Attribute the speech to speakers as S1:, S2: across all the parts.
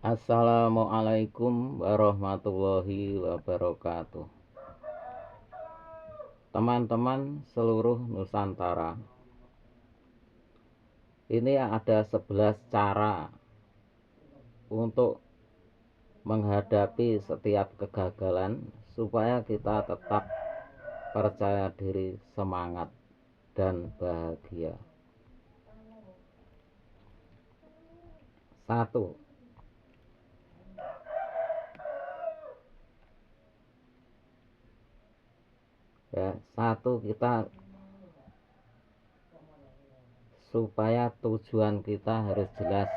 S1: Assalamualaikum warahmatullahi wabarakatuh. Teman-teman seluruh Nusantara, ini ada 11 cara untuk menghadapi setiap kegagalan supaya kita tetap percaya diri, semangat, dan bahagia. 1. Kita supaya tujuan kita harus jelas.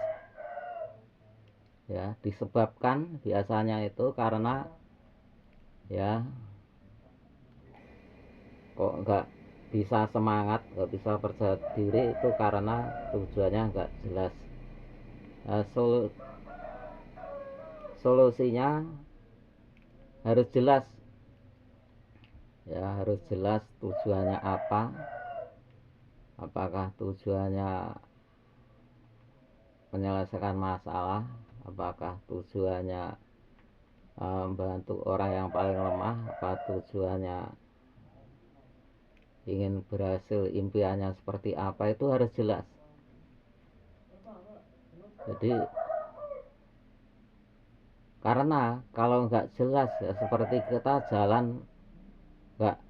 S1: Disebabkan biasanya itu karena kok nggak bisa semangat, nggak bisa percaya diri, itu karena tujuannya nggak jelas. Solusinya harus jelas, harus jelas tujuannya apa. Apakah tujuannya menyelesaikan masalah, apakah tujuannya membantu orang yang paling lemah, apa tujuannya ingin berhasil, impiannya seperti apa, itu harus jelas. Jadi karena kalau nggak jelas, seperti kita jalan nggak,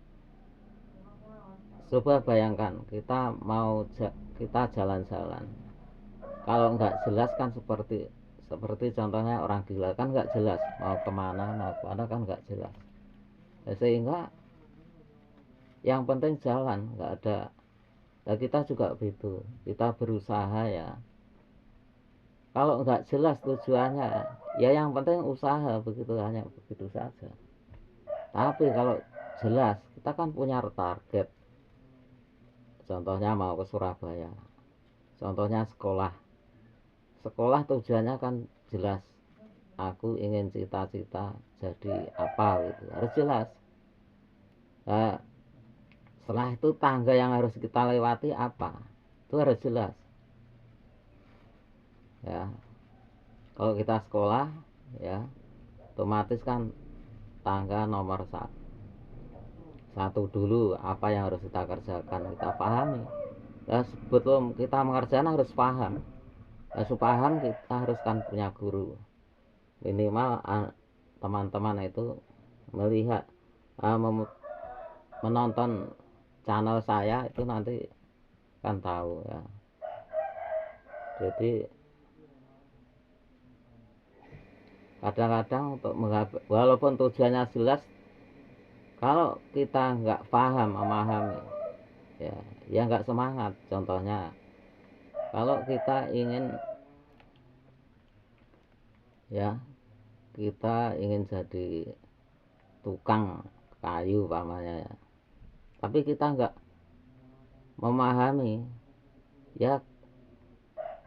S1: coba bayangkan kita jalan-jalan, kalau nggak jelas kan seperti contohnya orang gila, kan nggak jelas mau kemana kan nggak jelas. Sehingga yang penting jalan, nggak ada. Nah, kita juga begitu, kita berusaha kalau nggak jelas tujuannya, yang penting usaha, begitu, hanya begitu saja. Tapi kalau jelas, kita kan punya target. Contohnya mau ke Surabaya, contohnya sekolah tujuannya kan jelas, aku ingin cita-cita jadi apa, gitu, harus jelas. Nah, setelah itu tangga yang harus kita lewati apa, itu harus jelas. Kalau kita sekolah, otomatis kan tangga nomor satu dulu apa yang harus kita kerjakan, kita pahami. Sebelum kita mengerjakan harus paham. Supaya paham, kita harus kan punya guru. Minimal teman-teman itu melihat, menonton channel saya itu nanti kan tahu Jadi kadang-kadang untuk walaupun tujuannya jelas, kalau kita nggak paham, memahami, nggak semangat. Contohnya, kalau kita ingin jadi tukang kayu pamannya, tapi kita nggak memahami,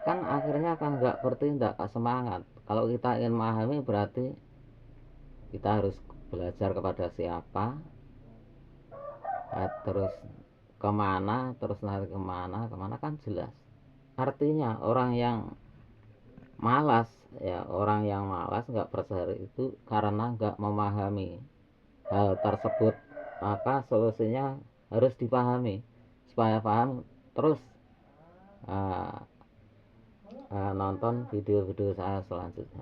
S1: kan akhirnya kan nggak bertindak, nggak semangat. Kalau kita ingin memahami, berarti kita harus belajar kepada siapa, terus kemana, terus nanti kemana kan jelas. Artinya orang yang malas, nggak percaya itu karena nggak memahami hal tersebut. Maka solusinya harus dipahami. Supaya paham, terus nonton video-video saya selanjutnya.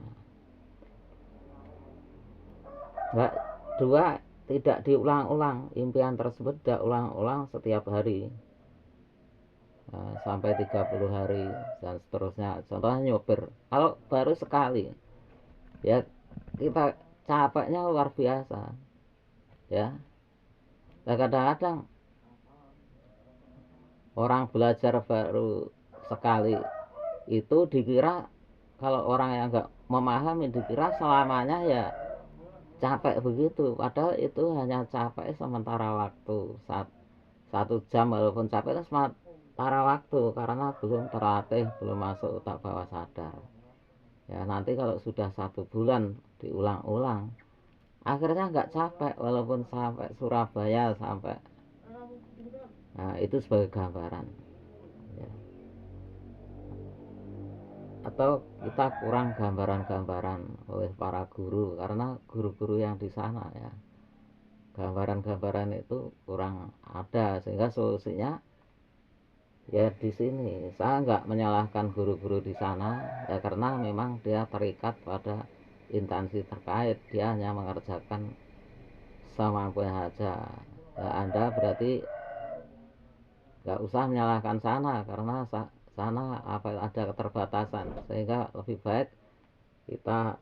S1: Dua, tidak diulang-ulang. Impian tersebut tidak ulang-ulang setiap hari, sampai 30 hari dan seterusnya. Contohnya nyopir, kalau baru sekali, kita capeknya luar biasa. Nah, kadang-kadang orang belajar baru sekali itu dikira, kalau orang yang nggak memahami, dikira selamanya capek begitu. Padahal itu hanya capek sementara waktu, 1 jam, walaupun capek itu sementara waktu, karena belum terlatih, belum masuk otak bawah sadar. Nanti kalau sudah 1 bulan diulang-ulang, akhirnya nggak capek, walaupun sampai Surabaya, sampai. Itu sebagai gambaran. atau kita kurang gambaran-gambaran oleh para guru, karena guru-guru yang di sana ya gambaran-gambaran itu kurang ada, sehingga solusinya ya di sini. Saya nggak menyalahkan guru-guru di sana ya, karena memang dia terikat pada instansi terkait, dia hanya mengerjakan semampunya saja. Ya, Anda berarti nggak usah menyalahkan sana, karena sana apa ada keterbatasan, sehingga lebih baik kita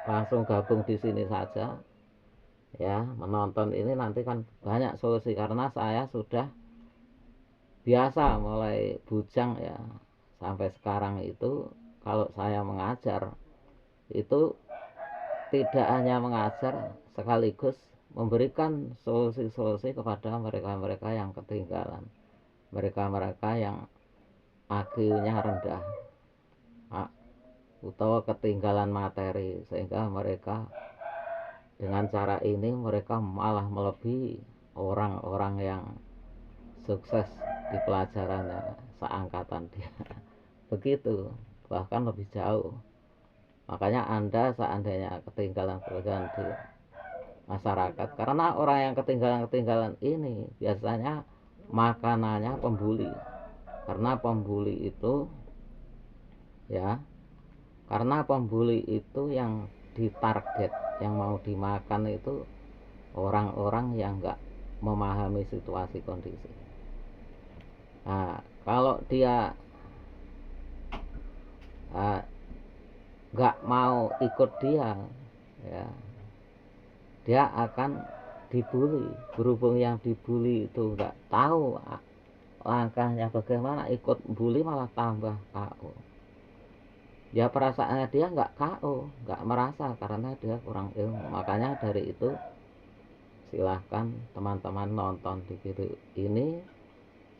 S1: langsung gabung di sini saja ya, menonton ini nanti kan banyak solusi, karena saya sudah biasa mulai bujang ya sampai sekarang itu. Kalau saya mengajar itu tidak hanya mengajar, sekaligus memberikan solusi-solusi kepada mereka-mereka yang ketinggalan, mereka-mereka yang IQ-nya rendah atau ketinggalan materi, sehingga mereka dengan cara ini mereka malah melebihi orang-orang yang sukses di pelajarannya seangkatan dia. Begitu, bahkan lebih jauh. Makanya Anda seandainya ketinggalan di masyarakat, karena orang yang ketinggalan ini biasanya makanannya pembuli. Karena pembuli itu ya, karena pembuli itu yang ditarget, yang mau dimakan itu orang-orang yang nggak memahami situasi kondisi. Nah, kalau dia nggak mau ikut dia ya, dia akan dibully. Berhubung yang dibully itu nggak tahu langkahnya bagaimana, ikut bully malah tambah KO. Ya perasaannya dia nggak KO, nggak merasa, karena dia kurang ilmu. Makanya dari itu silahkan teman-teman nonton di video ini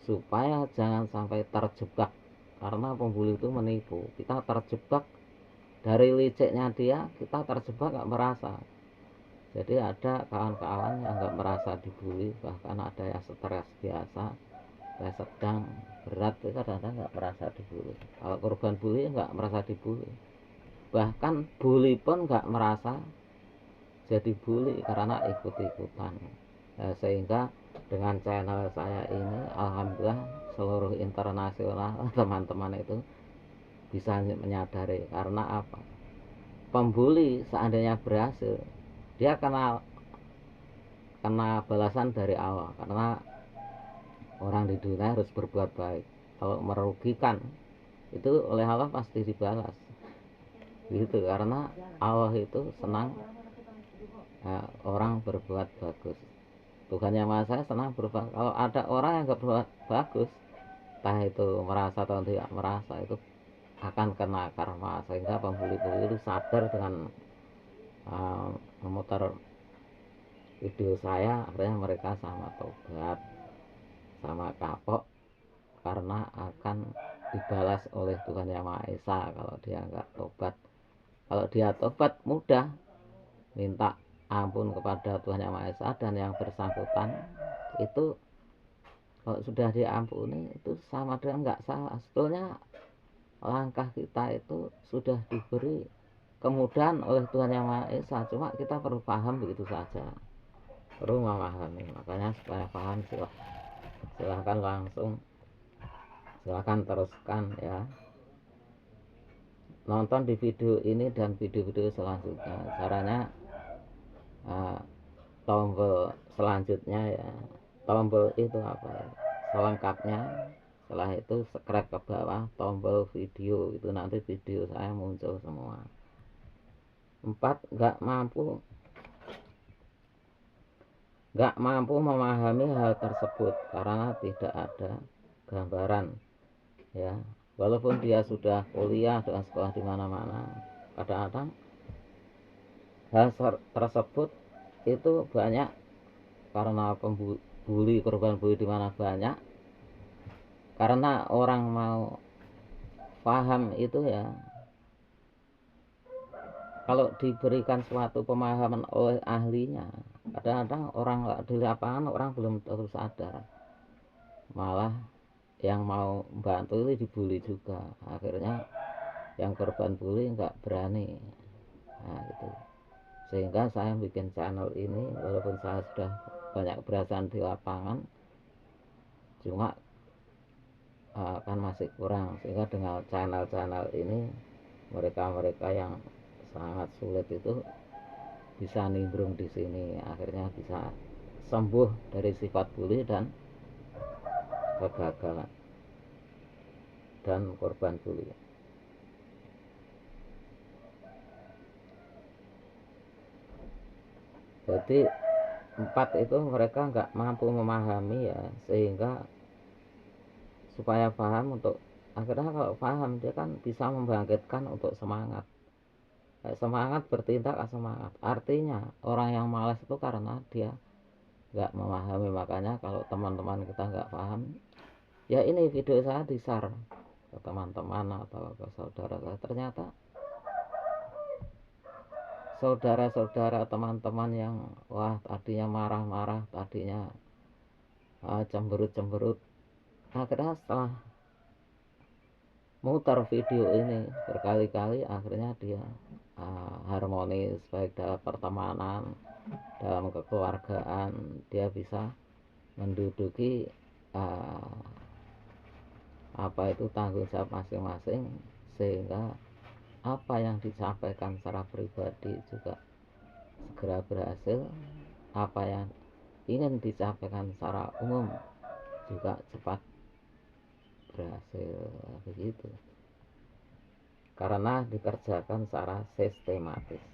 S1: supaya jangan sampai terjebak, karena pembuli itu menipu. Kita terjebak dari liciknya dia, kita terjebak nggak merasa. Jadi ada kawan-kawan yang nggak merasa dibully, bahkan ada yang stres biasa, yang sedang, berat, itu kadang-kadang nggak merasa dibully. Kalau korban bully nggak merasa dibully, bahkan bully pun nggak merasa jadi bully karena ikut-ikutan. Sehingga dengan channel saya ini, alhamdulillah seluruh internasional teman-teman itu bisa menyadari. Karena apa? Pembuli seandainya berhasil, dia kena balasan dari awal, karena orang di dunia harus berbuat baik. Kalau merugikan itu oleh Allah pasti dibalas gitu, karena Allah itu senang orang berbuat bagus. Tuhan yang Maha Esa senang berbuat. Kalau ada orang yang gak berbuat bagus, entah itu merasa atau tidak merasa, itu akan kena karma. Sehingga pembuli-pembuli itu sadar dengan memutar video saya, akhirnya mereka sama tobat, sama kapok, karena akan dibalas oleh Tuhan Yang Maha Esa kalau dia nggak tobat. Kalau dia tobat, mudah minta ampun kepada Tuhan Yang Maha Esa, dan yang bersangkutan itu kalau sudah diampuni itu sama dengan nggak salah. Sebetulnya langkah kita itu sudah diberi kemudahan oleh Tuhan Yang Maha Esa, cuma kita perlu paham begitu saja, perlu memahami. Makanya supaya paham, silahkan langsung, silahkan teruskan ya, nonton di video ini dan video-video selanjutnya. Caranya tombol selanjutnya ya, tombol itu apa ya, selengkapnya. Setelah itu subscribe ke bawah, tombol video itu, nanti video saya muncul semua. 4. Nggak mampu memahami hal tersebut karena tidak ada gambaran ya. Walaupun dia sudah kuliah dan sekolah di mana-mana, kadang-kadang hal tersebut itu banyak karena pembuli, korban bully di mana banyak, karena orang mau paham itu ya, kalau diberikan suatu pemahaman oleh ahlinya, kadang-kadang orang di lapangan orang belum terus sadar, malah yang mau bantu itu dibully juga. Akhirnya yang korban bully nggak berani. Nah gitu, sehingga saya bikin channel ini walaupun saya sudah banyak keberhasilan di lapangan, cuma kan masih kurang, sehingga dengan channel-channel ini mereka-mereka yang sangat sulit itu bisa nimbrung di sini, akhirnya bisa sembuh dari sifat bully dan kegagalan dan korban bully. Jadi 4 itu mereka nggak mampu memahami ya, sehingga supaya paham untuk akhirnya kalau paham dia kan bisa membangkitkan untuk semangat. Semangat bertindak semangat. Artinya orang yang malas itu karena dia nggak memahami. Makanya kalau teman-teman kita nggak paham, ya ini video saya di-share ke teman-teman atau ke saudara saya, ternyata saudara-saudara teman-teman yang wah tadinya marah-marah, tadinya cemberut-cemberut, akhirnya setelah muter video ini berkali-kali akhirnya dia harmonis, baik dalam pertemanan, dalam kekeluargaan, dia bisa menduduki apa itu tanggung jawab masing-masing, sehingga apa yang disampaikan secara pribadi juga segera berhasil, apa yang ingin disampaikan secara umum juga cepat berhasil, begitu, karena dikerjakan secara sistematis.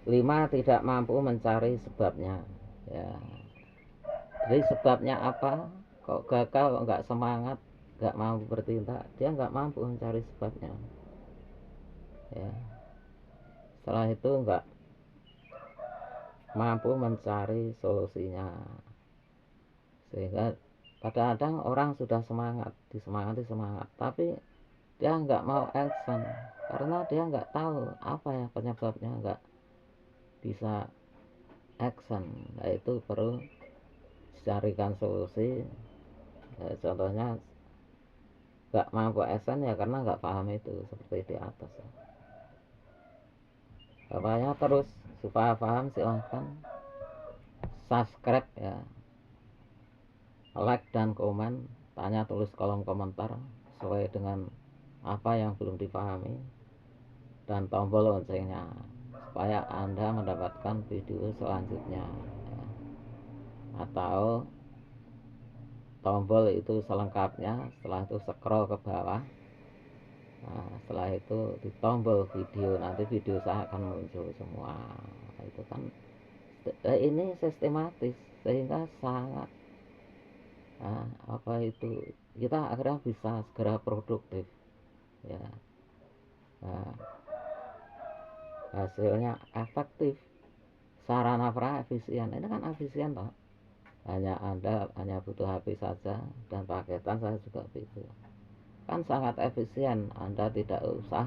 S1: Lima, tidak mampu mencari sebabnya ya. Jadi sebabnya apa kok gagal, kok nggak semangat, nggak mampu bertindak, dia nggak mampu mencari sebabnya ya. Setelah itu nggak mampu mencari solusinya, sehingga kadang-kadang orang sudah disemangati tapi dia nggak mau action karena dia nggak tahu apa ya penyebabnya, nggak bisa action. Nah itu perlu dicarikan solusi ya, contohnya nggak mampu action ya karena nggak paham itu, seperti di atas ya. Bapaknya terus supaya paham silahkan subscribe ya, like dan komen, tanya tulis kolom komentar sesuai dengan apa yang belum dipahami, dan tombol loncengnya supaya Anda mendapatkan video selanjutnya ya. Atau tombol itu selengkapnya, setelah itu scroll ke bawah. Nah, setelah itu di tombol video, nanti video saya akan muncul semua. Nah, itu kan ini sistematis, sehingga sangat apa itu kita akhirnya bisa segera produktif ya. Nah, hasilnya efektif, sarana pra efisien. Ini kan efisien toh, Anda hanya butuh HP saja dan paketan saya juga begitu, kan sangat efisien. Anda tidak usah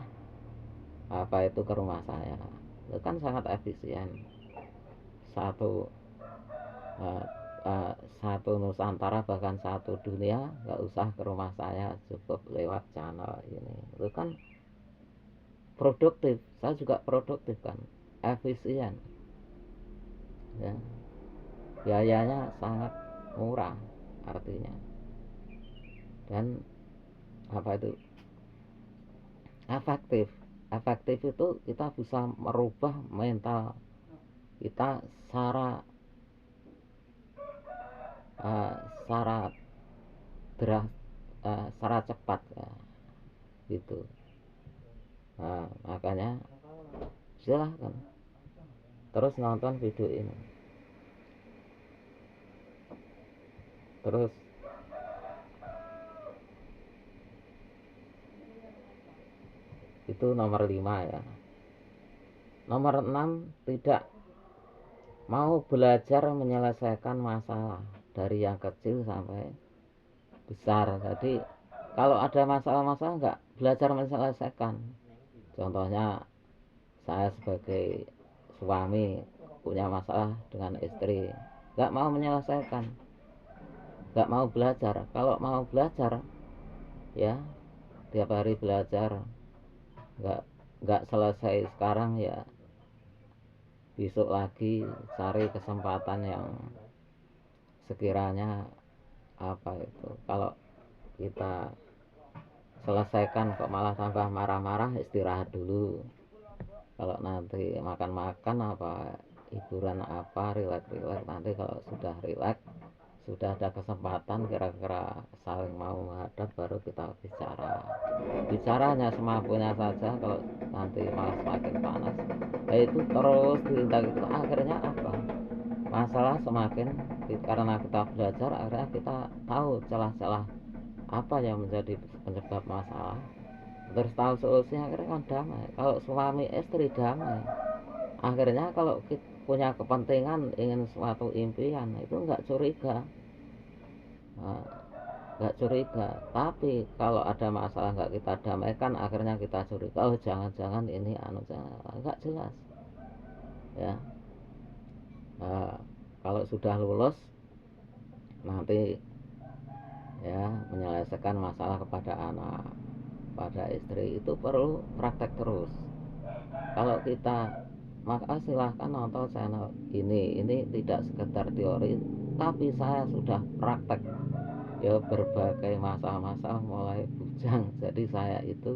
S1: apa itu ke rumah saya, itu kan sangat efisien. Satu satu Nusantara bahkan satu dunia nggak usah ke rumah saya, cukup lewat channel ini. Itu kan produktif, saya juga produktif kan, efisien ya, biayanya sangat murah artinya, dan apa itu efektif. Efektif itu kita bisa merubah mental kita secara secara secara cepat ya, gitu. Nah, makanya silahkan terus nonton video ini. Terus itu nomor 5 ya. Nomor 6, tidak mau belajar menyelesaikan masalah dari yang kecil sampai besar. Jadi kalau ada masalah-masalah nggak belajar menyelesaikan. Contohnya saya sebagai suami punya masalah dengan istri, nggak mau menyelesaikan, nggak mau belajar. Kalau mau belajar ya tiap hari belajar, nggak nggak selesai sekarang ya besok lagi cari kesempatan yang sekiranya apa itu. Kalau kita selesaikan kok malah tambah marah-marah, istirahat dulu. Kalau nanti makan-makan apa hiburan apa rileks-rileks, nanti kalau sudah rileks, sudah ada kesempatan kira-kira saling mau menghadap, baru kita bicaranya semampunya saja. Kalau nanti malah semakin panas, itu terus ditindak itu, akhirnya apa, masalah semakin, karena kita belajar akhirnya kita tahu celah-celah apa yang menjadi penyebab masalah, terus tahu solusinya, akhirnya kan damai. Kalau suami istri damai, akhirnya kalau kita punya kepentingan ingin suatu impian itu nggak curiga. Nah, nggak curiga. Tapi kalau ada masalah nggak kita damaikan, akhirnya kita curiga, oh jangan-jangan ini nggak jelas ya. Nah, kalau sudah lulus nanti ya menyelesaikan masalah kepada anak, pada istri, itu perlu praktek terus. Kalau kita, maka silahkan nonton channel ini tidak sekedar teori, tapi saya sudah praktek ya berbagai masalah-masalah mulai bujang. Jadi saya itu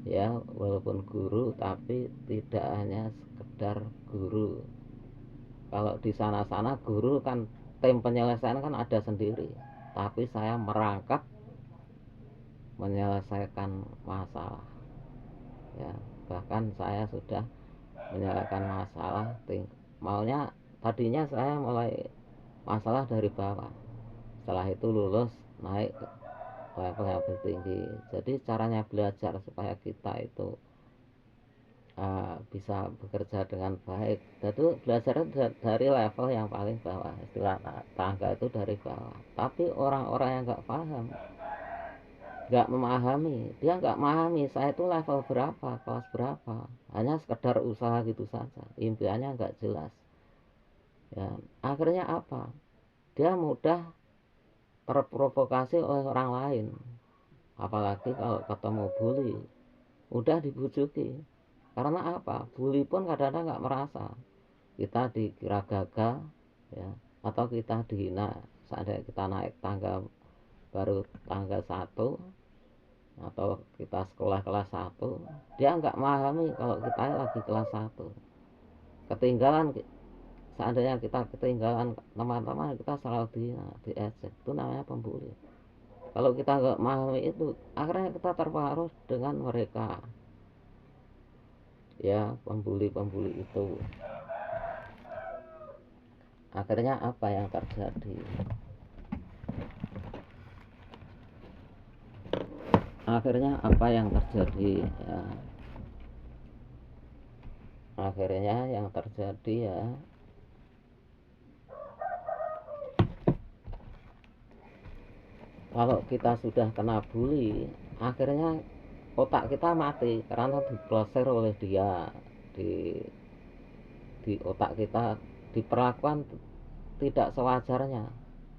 S1: ya walaupun guru tapi tidak hanya sekedar guru. Kalau di sana-sana guru kan tim penyelesaian kan ada sendiri, tapi saya merangkap menyelesaikan masalah ya. Bahkan saya sudah menyelesaikan masalah maunya tadinya saya mulai masalah dari bawah, setelah itu lulus naik ke level yang lebih tinggi. Jadi caranya belajar supaya kita itu bisa bekerja dengan baik, itu belajar dari level yang paling bawah, istilah tangga itu dari bawah. Tapi orang-orang yang nggak paham, nggak memahami, dia nggak memahami saya itu level berapa, kelas berapa, hanya sekedar usaha gitu saja, impiannya nggak jelas ya. Akhirnya apa, dia mudah terprovokasi oleh orang lain, apalagi kalau ketemu bully, mudah dibujuki. Karena apa, bully pun kadang-kadang nggak merasa kita dikira gagal ya, atau kita dihina. Seandainya kita naik tangga baru tangga 1, atau kita sekolah kelas 1, dia nggak memahami kalau kita lagi kelas 1 ketinggalan. Seandainya kita ketinggalan teman-teman, kita selalu dihina, diejek, itu namanya pembuli. Kalau kita nggak memahami itu, akhirnya kita terpengaruh dengan mereka ya, pembuli-pembuli itu. Akhirnya apa yang terjadi, ya, akhirnya yang terjadi ya, kalau kita sudah kena bully, akhirnya otak kita mati karena diplosir oleh dia. Di otak kita diperlakukan tidak sewajarnya,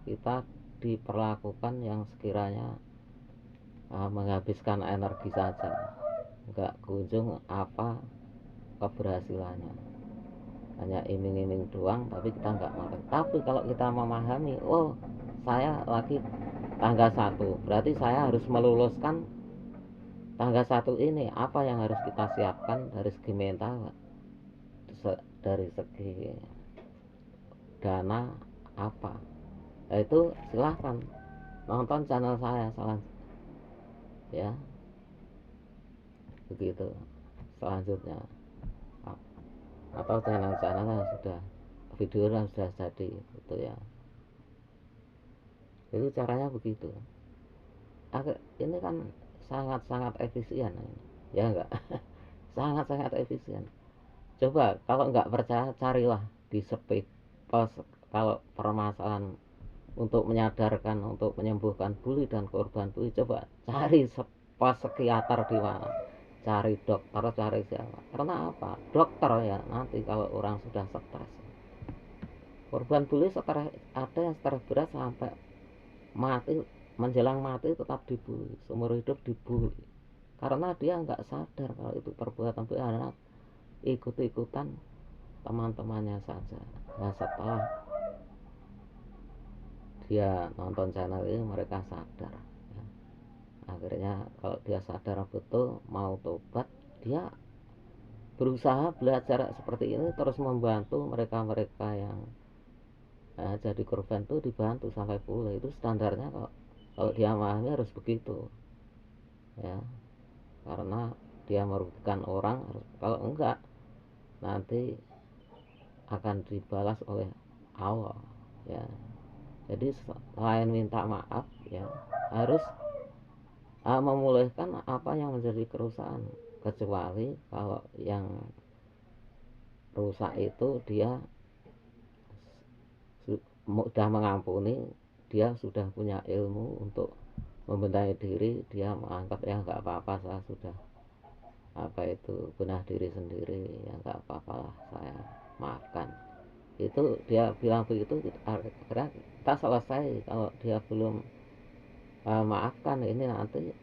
S1: kita diperlakukan yang sekiranya menghabiskan energi saja, nggak kunjung apa keberhasilannya, hanya iming-iming doang, tapi kita nggak makan. Tapi kalau kita memahami, oh saya lagi tangga 1, berarti saya harus meluluskan tangga 1 ini, apa yang harus kita siapkan dari segi mental, dari segi dana apa, itu silahkan nonton channel saya ya, begitu. Selanjutnya atau channel-channel yang sudah video yang sudah jadi itu ya, itu caranya begitu. Ini kan sangat-sangat efisien ini, ya enggak? Sangat-sangat efisien. Coba kalau nggak percaya, carilah di speak post. Kalau permasalahan untuk menyadarkan, untuk menyembuhkan bully dan korban bully, coba cari psikiater di mana, cari dokter, cari siapa. Karena apa? Dokter ya nanti kalau orang sudah stres. Korban bully stres, ada yang stres berat sampai mati, menjelang mati tetap dibully, seumur hidup dibully. Karena dia nggak sadar kalau itu perbuatan bully, anak ikut-ikutan teman-temannya saja. Nah setelah dia nonton channel ini mereka sadar ya. Akhirnya kalau dia sadar betul mau tobat, dia berusaha belajar seperti ini terus membantu mereka-mereka yang jadi korban itu, dibantu sampai pulih. Itu standarnya kalau dia memahami harus begitu ya, karena dia merugikan orang. Kalau enggak nanti akan dibalas oleh Allah ya. Jadi selain minta maaf ya, harus memulihkan apa yang menjadi kerusakan. Kecuali kalau yang rusak itu dia sudah mengampuni, dia sudah punya ilmu untuk membenahi diri, dia menganggap ya nggak apa-apa, saya sudah benah diri sendiri, ya nggak apa-apa lah, saya maafkan. Itu dia bilang begitu, akhirnya kita selesai. Kalau dia belum maafkan, ini nanti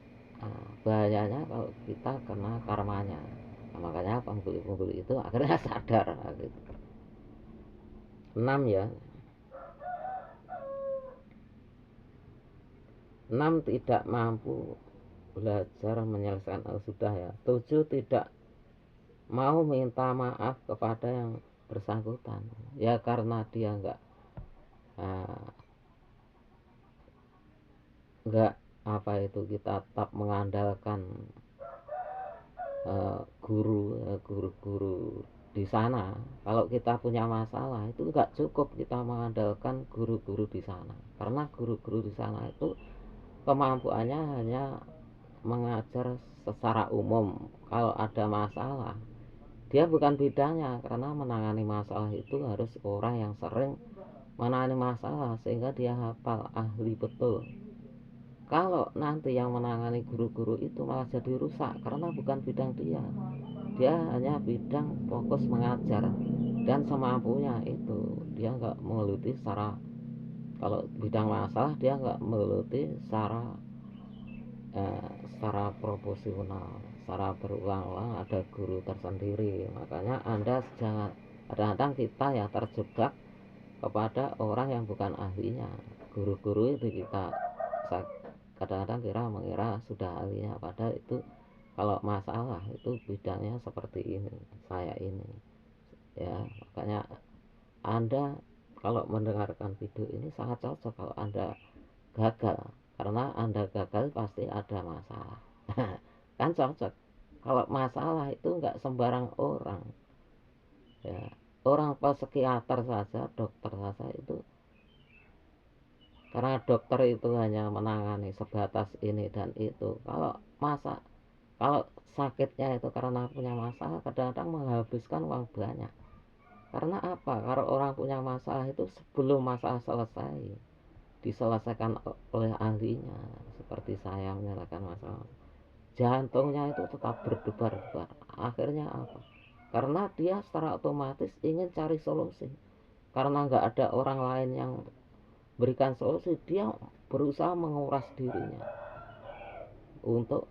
S1: bahayanya kalau kita kena karmanya. Nah, makanya penghulu-penghulu itu akhirnya sadar gitu. 6 ya. 6 tidak mampu belajar menyelesaikan sudah ya. 7 tidak mau minta maaf kepada yang bersangkutan ya, karena dia nggak kita tetap mengandalkan guru-guru di sana. Kalau kita punya masalah itu nggak cukup kita mengandalkan guru-guru di sana, karena guru-guru di sana itu kemampuannya hanya mengajar secara umum. Kalau ada masalah, dia bukan bidangnya, karena menangani masalah itu harus orang yang sering menangani masalah sehingga dia hafal, ahli betul. Kalau nanti yang menangani guru-guru itu malah jadi rusak karena bukan bidang dia. Dia hanya bidang fokus mengajar dan semampunya itu. Dia nggak mengeluti secara, kalau bidang masalah dia nggak mengeluti secara proporsional, secara berulang-ulang. Ada guru tersendiri. Makanya Anda jangan, kadang-kadang kita ya terjebak kepada orang yang bukan ahlinya. Guru-guru itu kita kadang-kadang mengira sudah ahlinya, padahal itu kalau masalah itu bidangnya seperti ini, saya ini ya. Makanya Anda kalau mendengarkan video ini sangat cocok kalau Anda gagal, karena Anda gagal pasti ada masalah. Kan cocok. Kalau masalah itu nggak sembarang orang ya. Orang psikiater saja, dokter saja itu, karena dokter itu hanya menangani sebatas ini dan itu. Kalau sakitnya itu karena punya masalah, kadang-kadang menghabiskan uang banyak. Karena apa? Kalau orang punya masalah itu sebelum masalah selesai diselesaikan oleh ahlinya, seperti saya menyelesaikan masalah, jantungnya itu tetap berdebar-debar. Akhirnya apa? Karena dia secara otomatis ingin cari solusi. Karena nggak ada orang lain yang berikan solusi, dia berusaha menguras dirinya untuk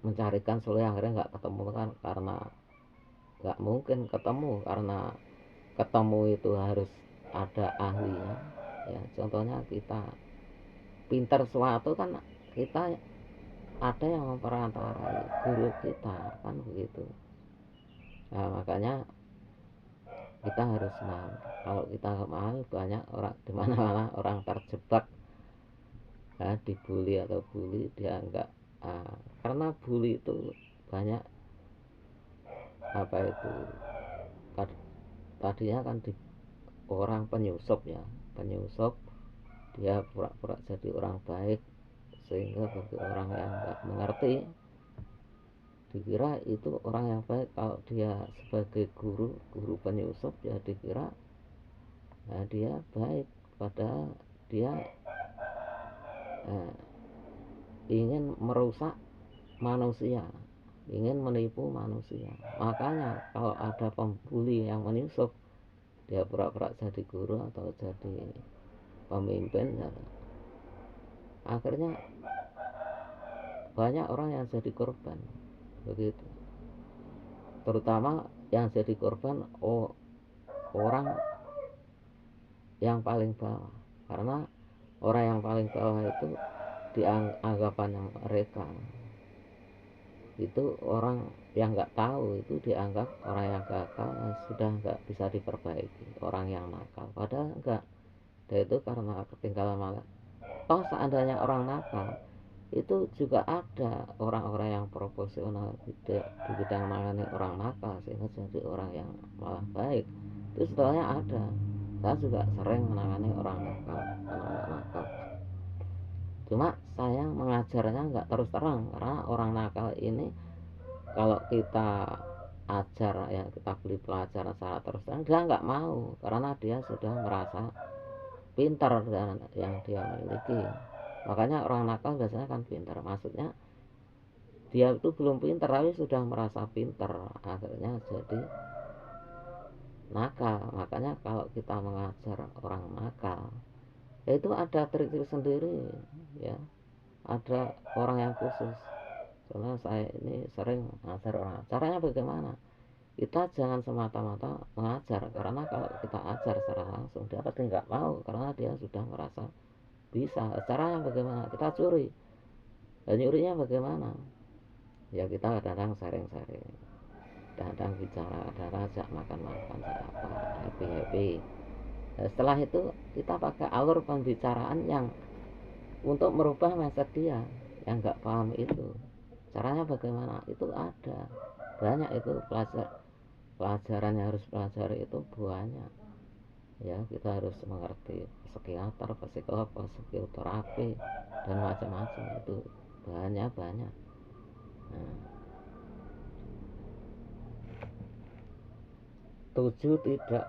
S1: mencarikan solusi. Akhirnya nggak ketemu kan, karena nggak mungkin ketemu, karena ketemu itu harus ada ahlinya ya. Contohnya kita pintar suatu kan, kita ada yang memperantarai, guru kita kan begitu. Nah makanya kita harus memahami. Kalau kita nggak memahami, banyak orang di mana-mana orang terjebak dibully atau bully, dia enggak karena bully itu banyak tadinya kan orang penyusup ya, dia pura-pura jadi orang baik, sehingga bagi orang yang enggak mengerti dikira itu orang yang baik. Kalau dia sebagai guru penyusup ya dikira dia baik, padahal dia ingin merusak manusia, ingin menipu manusia. Makanya kalau ada pembuli yang menyusup, dia pura-pura jadi guru atau jadi pemimpin, ya, akhirnya banyak orang yang jadi korban. Begitu. Terutama yang jadi korban orang yang paling bawah, karena orang yang paling bawah itu dianggapan mereka itu orang yang nggak tahu, itu dianggap orang yang gagal, yang sudah nggak bisa diperbaiki, orang yang nakal. Padahal enggak, dia itu karena ketinggalan malah. Toh seandainya orang nakal itu juga ada orang-orang yang profesional di bidang menangani orang nakal sehingga jadi orang yang malah baik. Itu setelahnya ada. Saya juga sering menangani orang nakal, anak-anak nakal. Cuma saya mengajarnya nggak terus terang, karena orang nakal ini kalau kita ajar, ya kita beri pelajaran secara terus terang, dia nggak mau karena dia sudah merasa pintar dengan yang dia miliki. Makanya orang nakal biasanya kan pintar, maksudnya dia itu belum pintar tapi sudah merasa pintar, akhirnya jadi nakal. Makanya kalau kita mengajar orang nakal, ya itu ada trik-trik sendiri, ya ada orang yang khusus. Soalnya saya ini sering mengajar orang. Caranya bagaimana? Kita jangan semata-mata mengajar, karena kalau kita ajar secara langsung dia pasti nggak mau karena dia sudah merasa bisa. Caranya bagaimana? Kita curi. Dan nyurinya bagaimana? Ya kita kadang sharing-sharing, kadang bicara, kadang ajak makan-makan, apa, happy-happy. Nah, setelah itu kita pakai alur pembicaraan yang untuk merubah mindset dia yang nggak paham itu. Caranya bagaimana? Itu ada banyak, itu pelajaran yang harus pelajari itu banyak. Ya kita harus mengerti psikiater, psikolog, psikoterapi, dan macam-macam, itu banyak. Nah, 7 tidak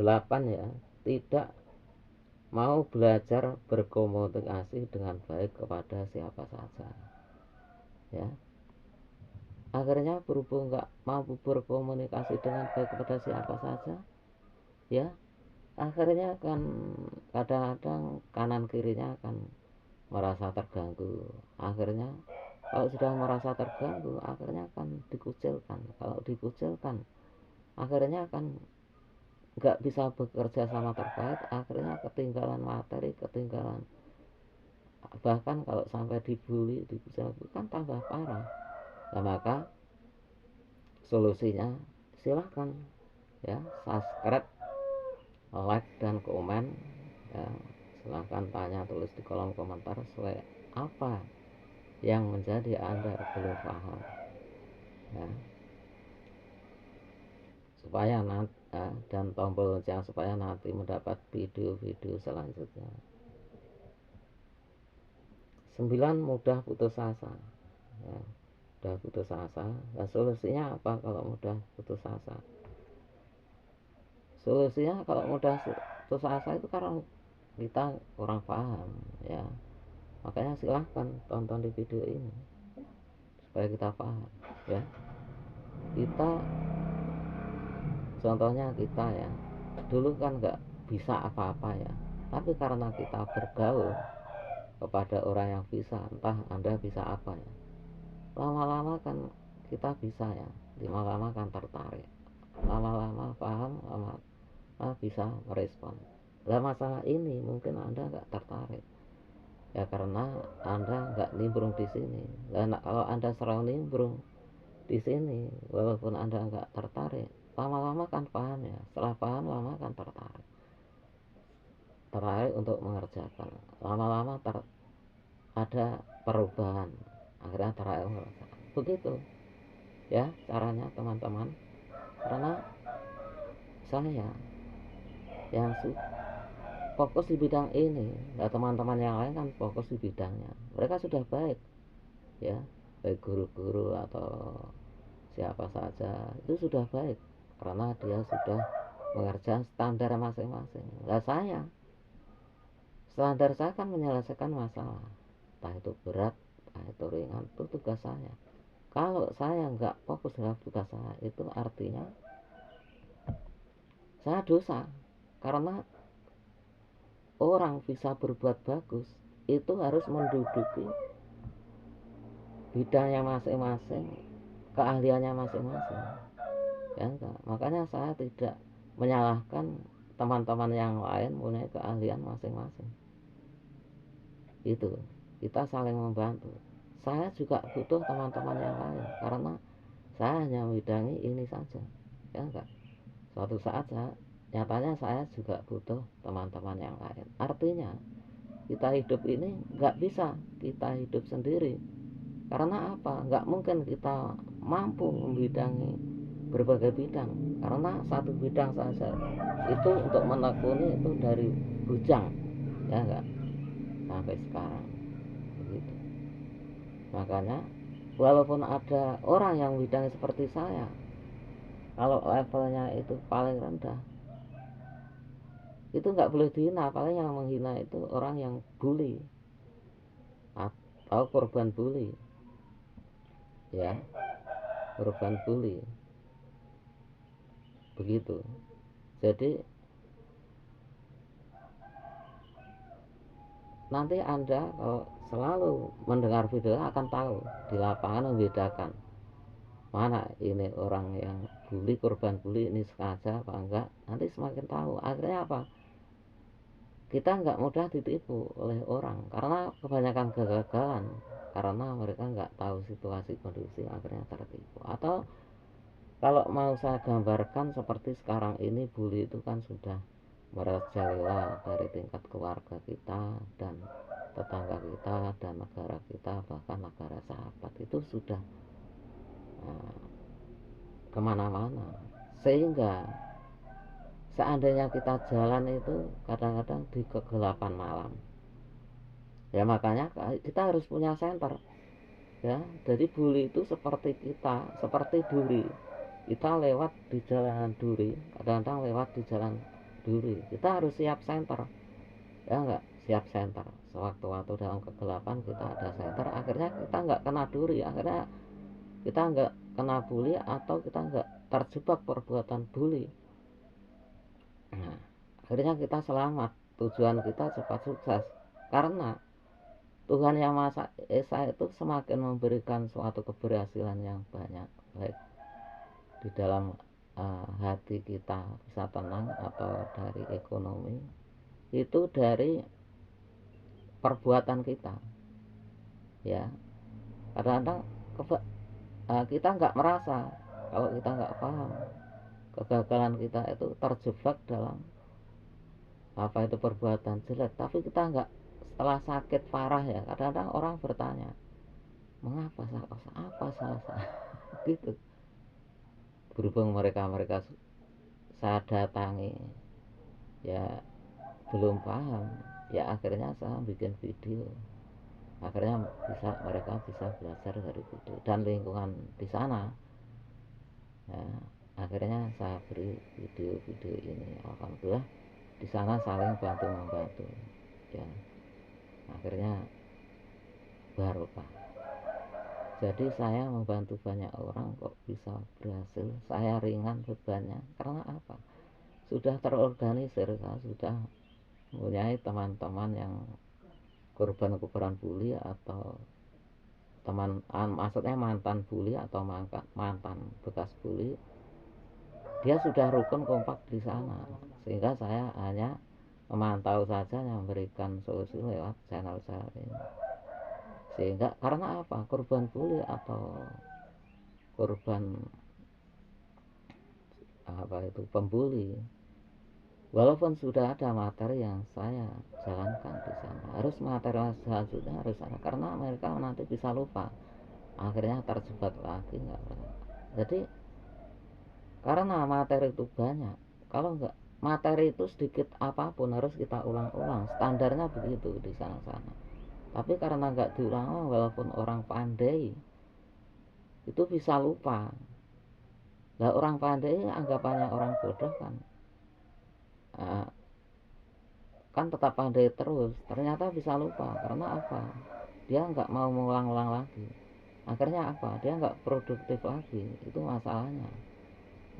S1: 8 ya, tidak mau belajar berkomunikasi dengan baik kepada siapa saja, ya. Akhirnya berhubung nggak mampu berkomunikasi dengan baik kepada siapa saja, ya akhirnya kan kadang-kadang kanan kirinya akan merasa terganggu. Akhirnya kalau sudah merasa terganggu, akhirnya akan dikucilkan. Kalau dikucilkan, akhirnya akan nggak bisa bekerja sama terkait, akhirnya ketinggalan materi, ketinggalan, bahkan kalau sampai dibully, dikucilkan kan tambah parah. Nah, maka solusinya silahkan, ya, subscribe, like, dan komen, ya. Silahkan tanya, tulis di kolom komentar sesuai apa yang menjadi Anda belum paham, ya, supaya nanti, ya, dan tombol lonceng supaya nanti mendapat video-video selanjutnya. 9, mudah putus asa, ya. Mudah putus asa. Nah, solusinya apa kalau mudah putus asa? Solusinya kalau mudah putus asa itu karena kita kurang paham, ya. Makanya silahkan tonton di video ini supaya kita paham, ya. Kita, contohnya kita, ya, dulu kan nggak bisa apa-apa, ya, tapi karena kita bergaul kepada orang yang bisa, entah Anda bisa apa, ya, lama-lama kan kita bisa, ya, lama-lama kan tertarik, lama-lama paham, lama-lama bisa merespon. Lah masalah ini mungkin Anda nggak tertarik, ya, karena Anda nggak nimbrung di sini. Dan kalau Anda selalu nimbrung di sini, walaupun Anda nggak tertarik, lama-lama kan paham, ya. Setelah paham, lama kan tertarik untuk mengerjakan. Lama-lama ada perubahan, akhirnya tertarik mengerjakan. Begitu, ya, caranya teman-teman. Karena saya yang fokus di bidang ini, nah teman-teman yang lain kan fokus di bidangnya, mereka sudah baik, ya, baik guru-guru atau siapa saja itu sudah baik karena dia sudah mengerjakan standar masing-masing. Nah, standar saya kan menyelesaikan masalah, entah itu berat, entah itu ringan, itu tugas saya. Kalau saya nggak fokus dalam tugas saya, itu artinya saya dosa. Karena orang bisa berbuat bagus itu harus menduduki bidangnya masing-masing, keahliannya masing-masing, ya enggak. Makanya saya tidak menyalahkan teman-teman yang lain punya keahlian masing-masing. Itu kita saling membantu. Saya juga butuh teman-teman yang lain karena saya hanya membidangi ini saja, ya enggak. Suatu saat nyatanya saya juga butuh teman-teman yang lain. Artinya kita hidup ini nggak bisa kita hidup sendiri. Karena apa? Nggak mungkin kita mampu membidangi berbagai bidang. Karena satu bidang saja itu untuk menekuni itu dari bujang, ya enggak, sampai sekarang begitu. Makanya walaupun ada orang yang bidangi seperti saya, kalau levelnya itu paling rendah, itu nggak boleh dihina. Paling yang menghina itu orang yang bully atau korban bully, ya, korban bully begitu. Jadi nanti Anda kalau selalu mendengar video akan tahu di lapangan membedakan mana ini orang yang bully, korban bully ini sengaja apa enggak. Nanti semakin tahu. Akhirnya apa? Kita nggak mudah ditipu oleh orang karena kebanyakan kegagalan karena mereka nggak tahu situasi kondisi, akhirnya tertipu. Atau kalau mau saya gambarkan seperti sekarang ini, bully itu kan sudah merajalela dari tingkat keluarga kita dan tetangga kita dan negara kita, bahkan negara sahabat itu sudah kemana-mana. Sehingga seandainya kita jalan itu kadang-kadang di kegelapan malam, ya makanya kita harus punya senter, ya. Jadi bully itu seperti kita, seperti duri. Kita lewat di jalanan duri, kadang-kadang lewat di jalan duri, kita harus siap senter, ya enggak, siap senter. Sewaktu-waktu dalam kegelapan kita ada senter, akhirnya kita nggak kena duri, akhirnya kita nggak kena bully atau kita nggak terjebak perbuatan bully. Nah, akhirnya kita selamat, tujuan kita cepat sukses. Karena Tuhan Yang Maha Esa itu semakin memberikan suatu keberhasilan yang banyak, baik di dalam hati kita bisa tenang atau dari ekonomi, itu dari perbuatan kita, ya. Kadang-kadang kita nggak merasa kalau kita nggak paham kegagalan kita itu terjebak dalam apa itu perbuatan jelek, tapi kita nggak, setelah sakit parah ya, kadang-kadang orang bertanya mengapa apa salah saya gitu. Berhubung mereka saya datangi ya belum paham, ya akhirnya saya bikin video, akhirnya mereka bisa belajar dari video dan lingkungan di sana, ya. Akhirnya saya beri video-video ini, alhamdulillah di sana saling bantu membantu, ya. Akhirnya barokah. Jadi saya membantu banyak orang kok bisa berhasil, saya ringan bebannya. Karena apa? Sudah terorganisir, saya sudah mempunyai teman-teman yang korban bully atau maksudnya mantan bully atau mantan bekas bully. Dia sudah rukun kompak di sana, sehingga saya hanya memantau saja, yang memberikan solusi lewat channel saya ini. Sehingga karena apa? Korban bully atau korban pembuli, walaupun sudah ada materi yang saya jalankan di sana, harus materi selanjutnya harus ada, karena mereka nanti bisa lupa, akhirnya terjebak lagi nggak. Jadi karena materi itu banyak, kalau nggak materi itu sedikit apapun harus kita ulang-ulang, standarnya begitu di sana-sana. Tapi karena nggak diulang, walaupun orang pandai itu bisa lupa. Nah, orang pandai anggapannya orang bodoh kan, kan tetap pandai terus, ternyata bisa lupa. Karena apa? dia nggak mau mengulang-ulang lagi. Akhirnya apa? Dia nggak produktif lagi. Itu masalahnya.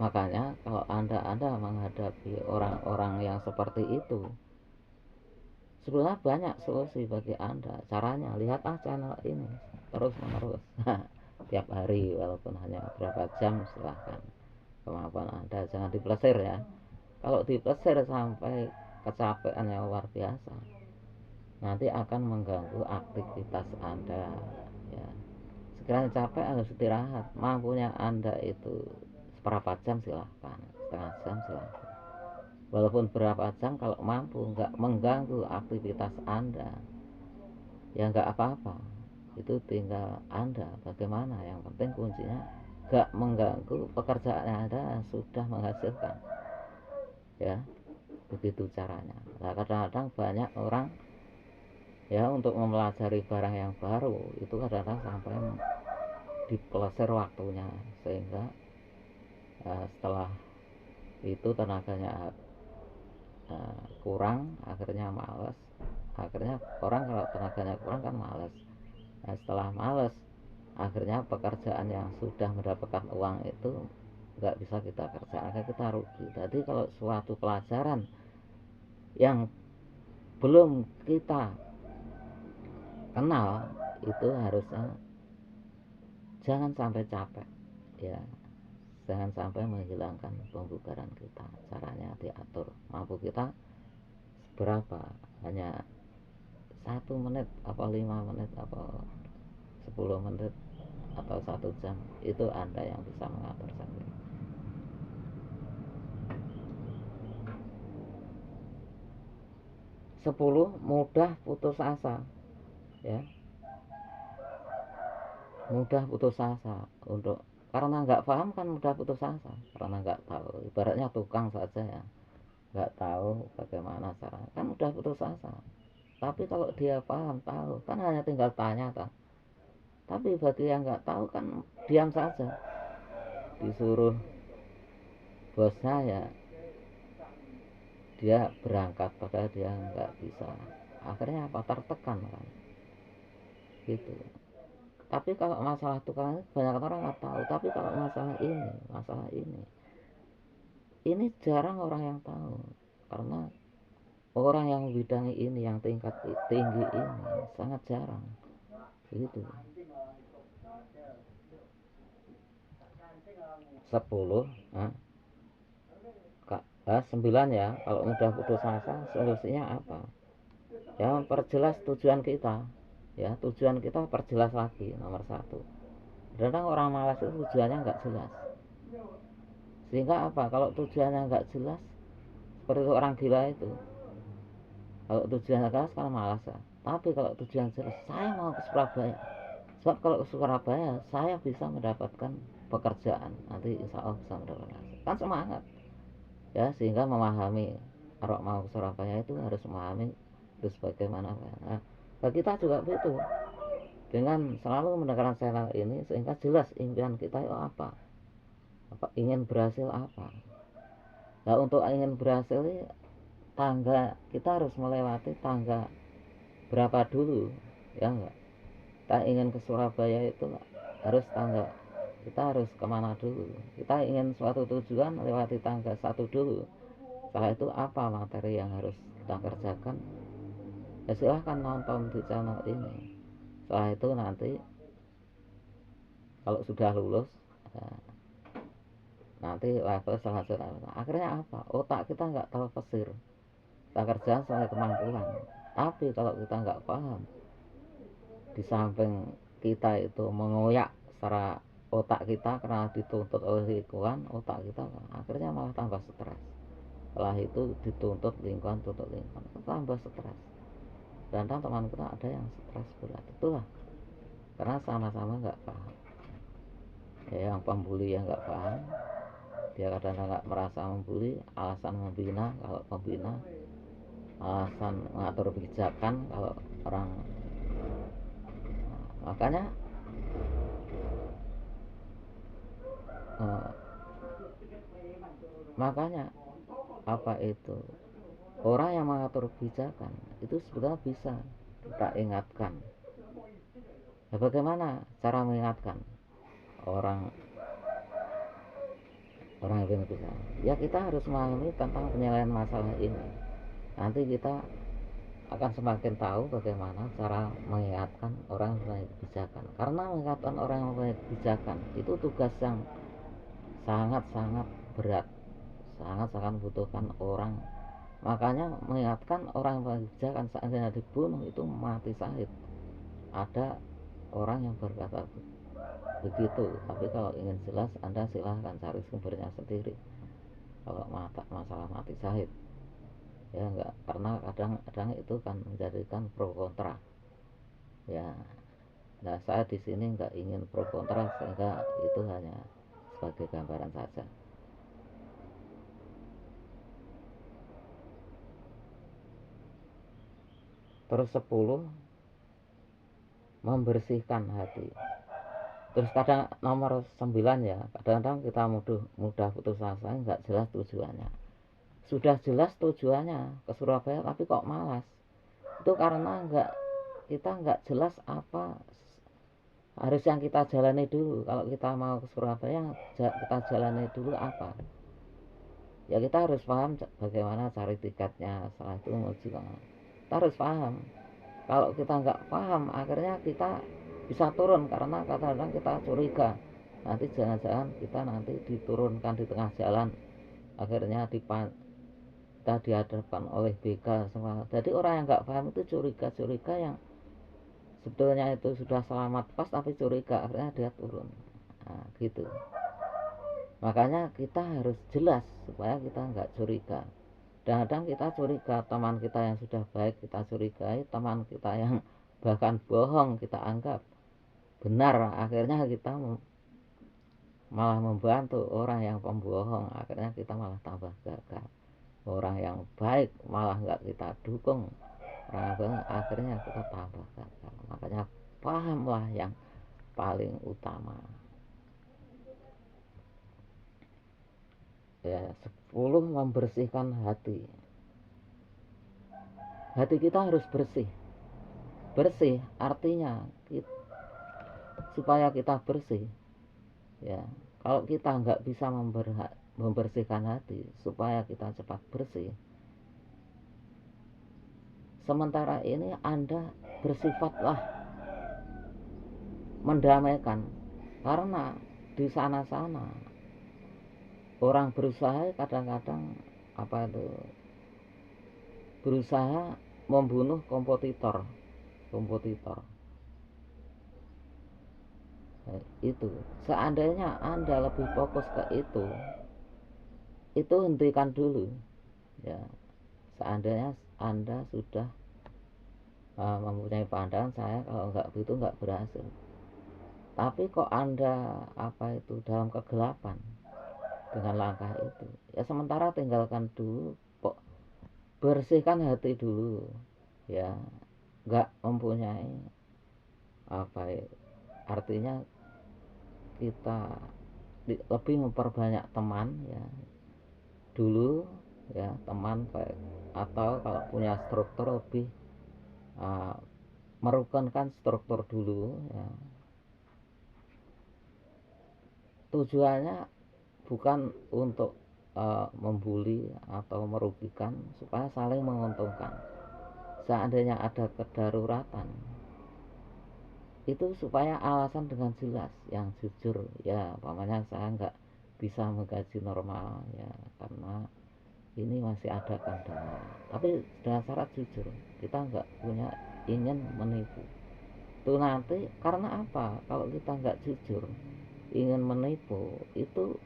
S1: Makanya kalau anda menghadapi orang-orang yang seperti itu, sebenarnya banyak solusi bagi anda. Caranya lihatlah channel ini terus menerus tiap hari, walaupun hanya berapa jam, silahkan, kemampuan anda. Jangan diplesir ya. Kalau diplesir sampai kecapean yang luar biasa, nanti akan mengganggu aktivitas anda ya. Sekiranya capek, harus istirahat. Mampunya anda itu seberapa jam, silahkan, setengah jam silahkan, walaupun berapa jam. Kalau mampu nggak mengganggu aktivitas anda, ya nggak apa-apa. Itu tinggal anda bagaimana. Yang penting kuncinya nggak mengganggu pekerjaan anda sudah menghasilkan ya. Begitu caranya. Nah, kadang-kadang banyak orang ya, untuk mempelajari barang yang baru itu kadang-kadang sampai dipelesir waktunya, sehingga setelah itu tenaganya kurang, akhirnya males. Akhirnya orang kalau tenaganya kurang kan males. Nah, setelah males, akhirnya pekerjaan yang sudah mendapatkan uang itu nggak bisa kita kerjakan, akhirnya kita rugi. Jadi kalau suatu pelajaran yang belum kita kenal, itu harusnya jangan sampai capek ya, jangan sampai menghilangkan pembugaran kita. Caranya diatur, mampu kita berapa, hanya 1 menit apa 5 menit apa 10 menit atau 1 jam, itu anda yang bisa mengatur sendiri. 10, mudah putus asa ya, mudah putus asa. Untuk karena nggak paham kan mudah putus asa, karena nggak tahu. Ibaratnya tukang saja ya, nggak tahu bagaimana cara, kan mudah putus asa. Tapi kalau dia paham, tahu, kan hanya tinggal tanya kan. Tapi bagi yang nggak tahu kan diam saja, disuruh bosnya ya dia berangkat, padahal dia nggak bisa. Akhirnya apa? Tertekan kan, gitu. Tapi kalau masalah tukang, banyak orang nggak tahu. Tapi kalau masalah ini jarang orang yang tahu, karena orang yang bidangi ini, yang tingkat tinggi ini sangat jarang, gitu. 10, 9 ya. Kalau udah putus asa, solusinya apa? Ya, perjelas tujuan kita ya. Tujuan kita perjelas lagi, nomor satu. Kadang orang malas itu tujuannya nggak jelas, sehingga apa? Kalau tujuannya nggak jelas, seperti itu orang gila itu. Kalau tujuannya jelas kan malas ya. Tapi kalau tujuan jelas, saya mau ke Surabaya, sebab kalau ke Surabaya saya bisa mendapatkan pekerjaan, nanti insya Allah bisa mendapatkan hasil, kan semangat ya. Sehingga memahami, kalau mau ke Surabaya itu harus memahami terus bagaimana. Nah, kita juga begitu, dengan selalu mendengarkan channel ini, sehingga jelas impian kita itu apa, ingin berhasil apa. Nah, untuk ingin berhasil ini, tangga kita harus melewati tangga berapa dulu ya enggak. Kita ingin ke Surabaya itu harus tangga, kita harus kemana dulu. Kita ingin suatu tujuan, lewati tangga 1 dulu. Setelah itu apa materi yang harus kita kerjakan, ya silahkan nonton di channel ini. Setelah itu nanti kalau sudah lulus ya, nanti level selanjutnya. Akhirnya apa? Otak kita nggak terpesir, kita kerja sesuai kemampuan. Tapi kalau kita nggak paham, di samping kita itu mengoyak secara otak kita karena dituntut oleh lingkungan, otak kita akhirnya malah tambah stres. Setelah itu dituntut lingkungan, tambah stres. Dan teman kita ada yang stres berat, itulah karena sama-sama nggak paham ya. Yang pembuli yang nggak paham, dia kadang-kadang nggak merasa membuli, alasan membina. Kalau pembina alasan mengatur kebijakan, kalau orang. Makanya makanya apa itu, orang yang mengatur kebijakan itu sebetulnya bisa kita ingatkan Ya, bagaimana cara mengingatkan orang orang yang bisa? Ya kita harus memahami tentang penyelesaian masalah ini. Nanti kita akan semakin tahu bagaimana cara mengingatkan orang yang mempunyai kebijakan. Karena mengingatkan orang yang mempunyai kebijakan itu tugas yang sangat-sangat berat, sangat-sangat membutuhkan orang. Makanya mengingatkan orang yang mempunyai kebijakan seandainya dibunuh itu mati syahid. Ada orang yang berkata begitu, tapi kalau ingin jelas Anda silahkan cari sumbernya sendiri. Kalau masalah mati syahid, ya enggak, karena kadang-kadang itu kan menjadikan pro kontra. Ya, nah saya di sini enggak ingin pro kontra, sehingga itu hanya sebagai gambaran saja. Terus 10, membersihkan hati. Terus kadang nomor 9 ya, kadang-kadang kita mudah putus asa, enggak jelas tujuannya. Sudah jelas tujuannya ke Surabaya tapi kok malas. Itu karena kita enggak jelas apa harus yang kita jalani dulu. Kalau kita mau ke Surabaya, kita jalani dulu apa. Ya kita harus paham bagaimana cari tiketnya, setelah itu menuju. Kita harus paham. Kalau kita nggak paham, akhirnya kita bisa turun, karena kadang-kadang kita curiga nanti jangan-jangan kita nanti diturunkan di tengah jalan, akhirnya kita dihadapkan oleh BK semua. Jadi orang yang nggak paham itu curiga yang sebetulnya itu sudah selamat pas, tapi curiga, akhirnya dia turun. Nah, gitu. Makanya kita harus jelas supaya kita nggak curiga. Kadang-kadang kita curiga teman kita yang sudah baik, kita curigai teman kita yang bahkan bohong kita anggap benar, akhirnya kita malah membantu orang yang pembohong, akhirnya kita malah tambah gagal. Orang yang baik malah nggak kita dukung, akhirnya kita tambah gagal. Makanya pahamlah yang paling utama. Ya, 10, membersihkan hati. Hati kita harus bersih. Bersih artinya supaya kita bersih, ya. Kalau kita nggak bisa membersihkan hati supaya kita cepat bersih, sementara ini Anda bersifatlah mendamaikan, karena di sana-sana orang berusaha kadang-kadang berusaha membunuh kompetitor. Itu seandainya Anda lebih fokus ke itu hentikan dulu, ya. Seandainya Anda sudah mempunyai pandangan, saya kalau nggak begitu nggak berhasil, tapi kok Anda dalam kegelapan dengan langkah itu, ya sementara tinggalkan dulu, bersihkan hati dulu, ya. Nggak mempunyai artinya kita lebih memperbanyak teman, ya dulu, ya teman baik, atau kalau punya struktur lebih merukunkan struktur dulu, ya. Tujuannya bukan untuk membuli atau merugikan, supaya saling menguntungkan. Seandainya ada kedaruratan, itu supaya alasan dengan jelas, yang jujur, ya umpamanya saya nggak bisa menggaji normal, ya karena ini masih ada kandang, tapi dengan syarat jujur, kita nggak punya ingin menipu. Itu nanti karena apa, kalau kita nggak jujur ingin menipu, itu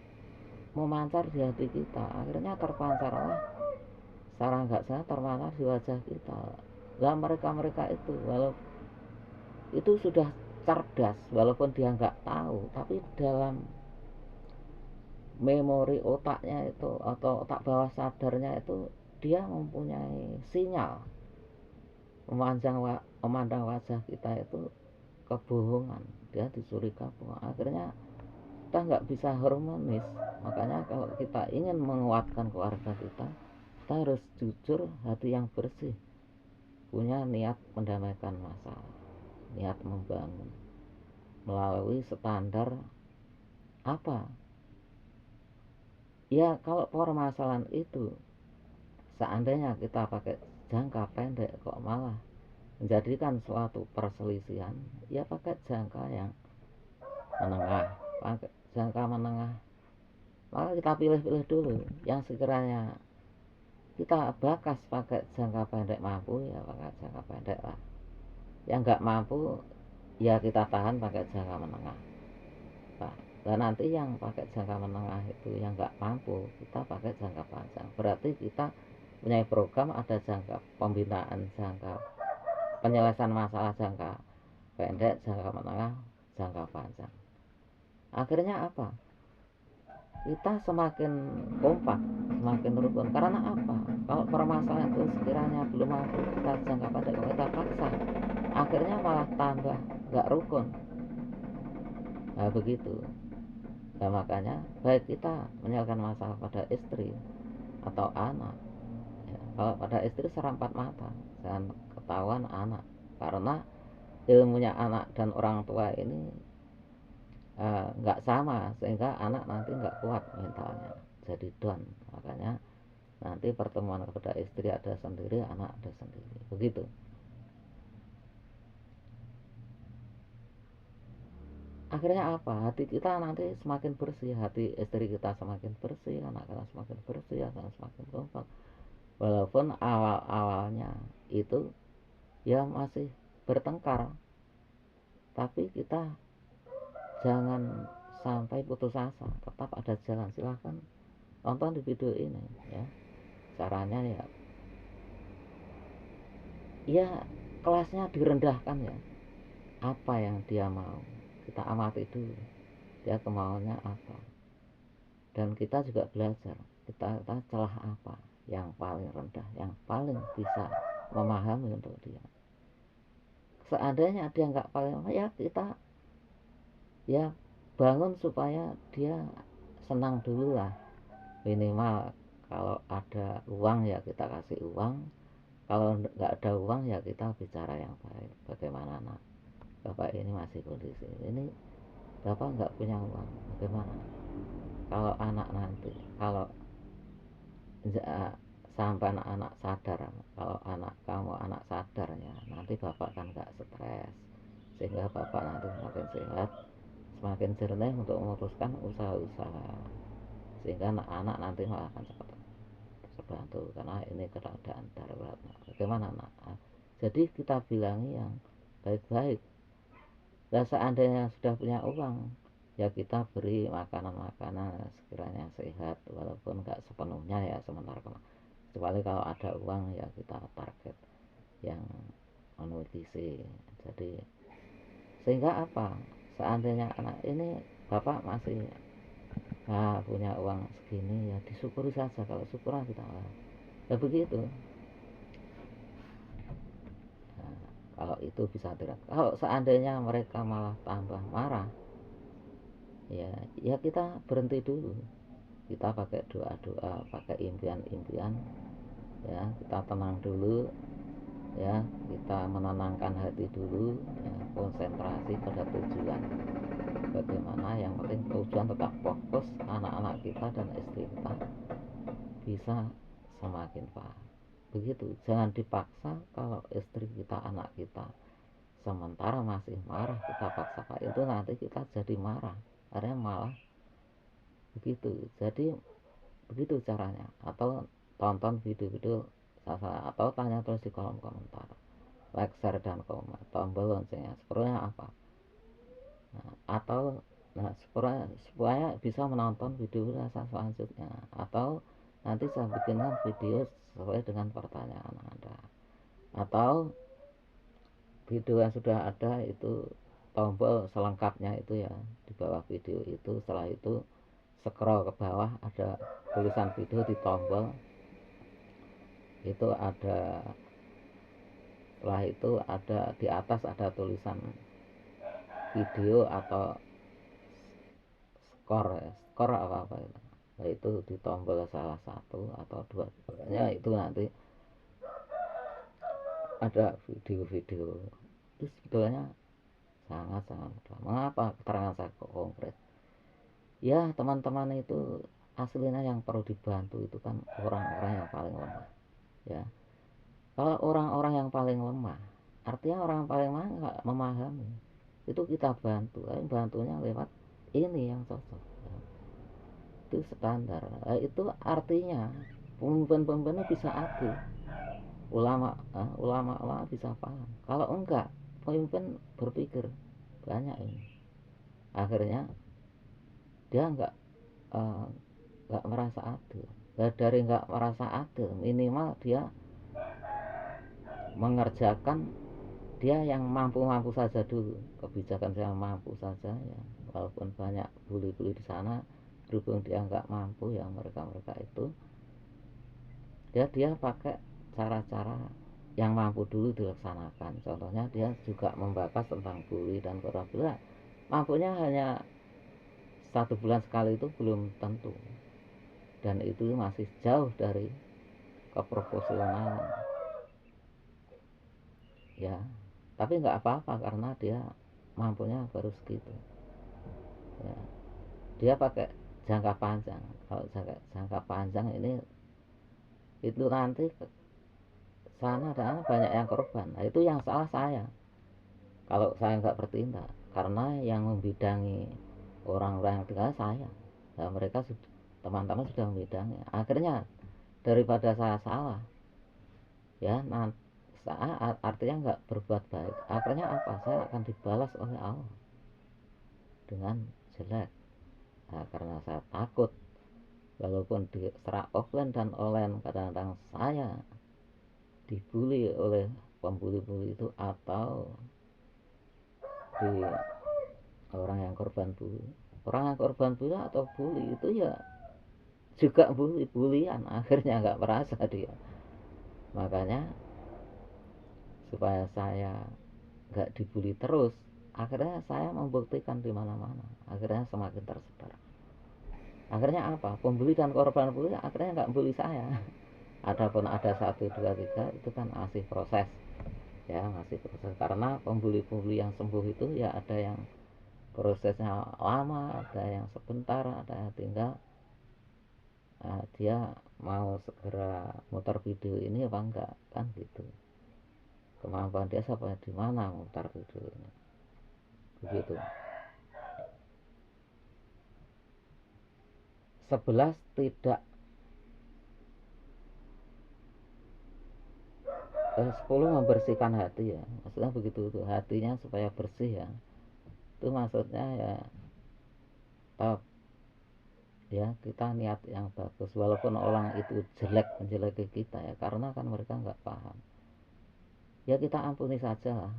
S1: memancar di hati kita, akhirnya terpancarlah secara nggak sadar, terpancar di wajah kita. Lah mereka itu walaupun itu sudah cerdas, walaupun dia nggak tahu, tapi dalam memori otaknya itu atau otak bawah sadarnya itu dia mempunyai sinyal memandang wajah kita itu kebohongan, dia dicuriga bohong, akhirnya kita nggak bisa harmonis. Makanya kalau kita ingin menguatkan keluarga kita harus jujur, hati yang bersih, punya niat mendamaikan masalah, niat membangun. melalui standar apa ya. Kalau permasalahan itu seandainya kita pakai jangka pendek kok malah menjadikan suatu perselisihan, ya pakai jangka yang menengah. Pakai jangka menengah, maka kita pilih-pilih dulu yang sekiranya kita bakas pakai jangka pendek mampu, ya pakai jangka pendek lah. Yang nggak mampu ya kita tahan pakai jangka menengah. Nah, dan nanti yang pakai jangka menengah itu yang nggak mampu, kita pakai jangka panjang. Berarti kita punya program, ada jangka pembinaan, jangka penyelesaian masalah jangka pendek, jangka menengah, jangka panjang. Akhirnya apa? Kita semakin kompak, semakin rukun. Karena apa? Kalau permasalahan itu sekiranya belum mampu kita jangka pendek, kita paksa, akhirnya malah tambah nggak rukun. Nah begitu. Nah makanya baik kita menyelesaikan masalah pada istri atau anak ya, kalau pada istri seram empat mata, jangan ketahuan anak. Karena ilmunya anak dan orang tua ini nggak sama, sehingga anak nanti nggak kuat mentalnya, jadi down. Makanya nanti pertemuan kepada istri ada sendiri, anak ada sendiri, begitu. Akhirnya apa? Hati kita nanti semakin bersih, hati istri kita semakin bersih, anak kita semakin bersih, akan semakin kompak. Walaupun awal-awalnya itu ya masih bertengkar, tapi kita jangan sampai putus asa, tetap ada jalan. Silahkan tonton di video ini ya, caranya ya ya kelasnya direndahkan ya. Apa yang dia mau kita amati dulu, dia kemauannya apa, dan kita juga belajar kita celah apa yang paling rendah, yang paling bisa memahami untuk dia. Seandainya dia nggak paling, ya kita ya bangun supaya dia senang dulu lah. Minimal kalau ada uang ya kita kasih uang, kalau nggak ada uang ya kita bicara yang baik. Bagaimana nak, bapak ini masih kondisi ini, bapak nggak punya uang, bagaimana kalau anak nanti, kalau sampai anak-anak sadar, kalau anak kamu anak sadar ya, nanti bapak kan nggak stres, sehingga bapak nanti semakin sehat, semakin jernih untuk memutuskan usaha-usaha, sehingga anak-anak nanti malah akan cepat terbantu karena ini keadaan darurat. Bagaimana nak? Jadi kita bilangi yang baik-baik. Dan seandainya sudah punya uang, ya kita beri makanan-makanan sekiranya sehat, walaupun nggak sepenuhnya ya sementara. Kecuali kalau ada uang ya kita target yang menutrisi. Jadi sehingga apa? Seandainya anak ini bapak masih punya uang segini, ya disyukuri saja. Kalau syukuran kita ya begitu. Nah, kalau itu bisa tidak. Kalau seandainya mereka malah tambah marah, ya kita berhenti dulu. Kita pakai doa-doa, pakai impian-impian, ya kita tenang dulu, ya kita menenangkan hati dulu, ya, konsentrasi pada tujuan. Bagaimana yang penting tujuan tetap fokus, anak-anak kita dan istri kita bisa semakin paham. Begitu, jangan dipaksa. Kalau istri kita, anak kita sementara masih marah, kita paksa, itu nanti kita jadi marah, akhirnya malah begitu. Jadi begitu caranya. Atau tonton video-video saya, atau tanya terus di kolom komentar, like, share, dan komen, tombol loncengnya sepertinya apa. Atau supaya bisa menonton video saya selanjutnya, atau nanti saya bikinkan video sesuai dengan pertanyaan Anda, atau video yang sudah ada itu tombol selengkapnya itu ya di bawah video itu. Setelah itu scroll ke bawah, ada tulisan video di tombol itu ada. Setelah itu ada di atas ada tulisan video atau skor apa itu. Nah, itu di tombol salah satu atau dua, pokoknya itu nanti ada video-video. Itu sebetulnya sangat mudah. Mengapa keterangan saya kok konkret? Ya, teman-teman itu aslinya yang perlu dibantu itu kan orang-orang yang paling lemah. Ya, kalau orang-orang yang paling lemah, artinya orang yang paling lemah nggak memahami, itu kita bantu, tapi bantunya lewat ini yang cocok. Ya, itu standar. Itu artinya pemimpin-pemimpinnya bisa adil, ulama bisa paham. Kalau enggak, pemimpin berpikir banyak ini, akhirnya dia eh, nggak merasa adil. Dari nggak merasa adil, minimal dia mengerjakan dia yang mampu-mampu saja dulu, kebijakan yang mampu saja ya, walaupun banyak bully-bully di sana, berhubung dia nggak mampu ya, mereka itu dia pakai cara-cara yang mampu dulu dilaksanakan. Contohnya dia juga membahas tentang bully dan korupsi. Mampunya hanya 1 bulan sekali itu belum tentu, dan itu masih jauh dari keprofesionalan ya. Tapi nggak apa-apa karena dia mampunya baru segitu ya. Dia pakai jangka panjang. Kalau jangka panjang ini, itu nanti sana dan banyak yang korban. Nah, itu yang salah saya kalau saya nggak bertindak, karena yang membidangi orang-orang yang tinggal saya. Nah, mereka sudah, teman-teman sudah membidangi. Akhirnya daripada saya salah ya, nanti saya artinya nggak berbuat baik, akhirnya apa, saya akan dibalas oleh Allah dengan jelek. Nah, karena saya takut, walaupun di secara offline dan online kadang-kadang saya dibully oleh pembuli-bully itu, atau di orang yang korban bully, orang yang korban bully atau bully itu ya juga bulian, akhirnya nggak merasa dia. Makanya supaya saya nggak dibully terus, akhirnya saya membuktikan di mana-mana, akhirnya semakin tersebar. Akhirnya apa, pembuli dan korban bully akhirnya nggak bully saya. Adapun ada 1, 2, 3 itu kan masih proses ya, masih proses, karena pembuli-pembuli yang sembuh itu ya ada yang prosesnya lama, ada yang sebentar, ada yang tinggal dia mau segera muter video ini apa enggak, kan gitu. Kemampuan dia sampai di mana muter video ini, begitu. 11 tidak 10 membersihkan hati ya, maksudnya begitu, itu hatinya supaya bersih ya, itu maksudnya ya. Top ya, kita niat yang bagus, walaupun orang itu jelek menjeleki kita ya, karena kan mereka nggak paham ya, kita ampuni saja lah,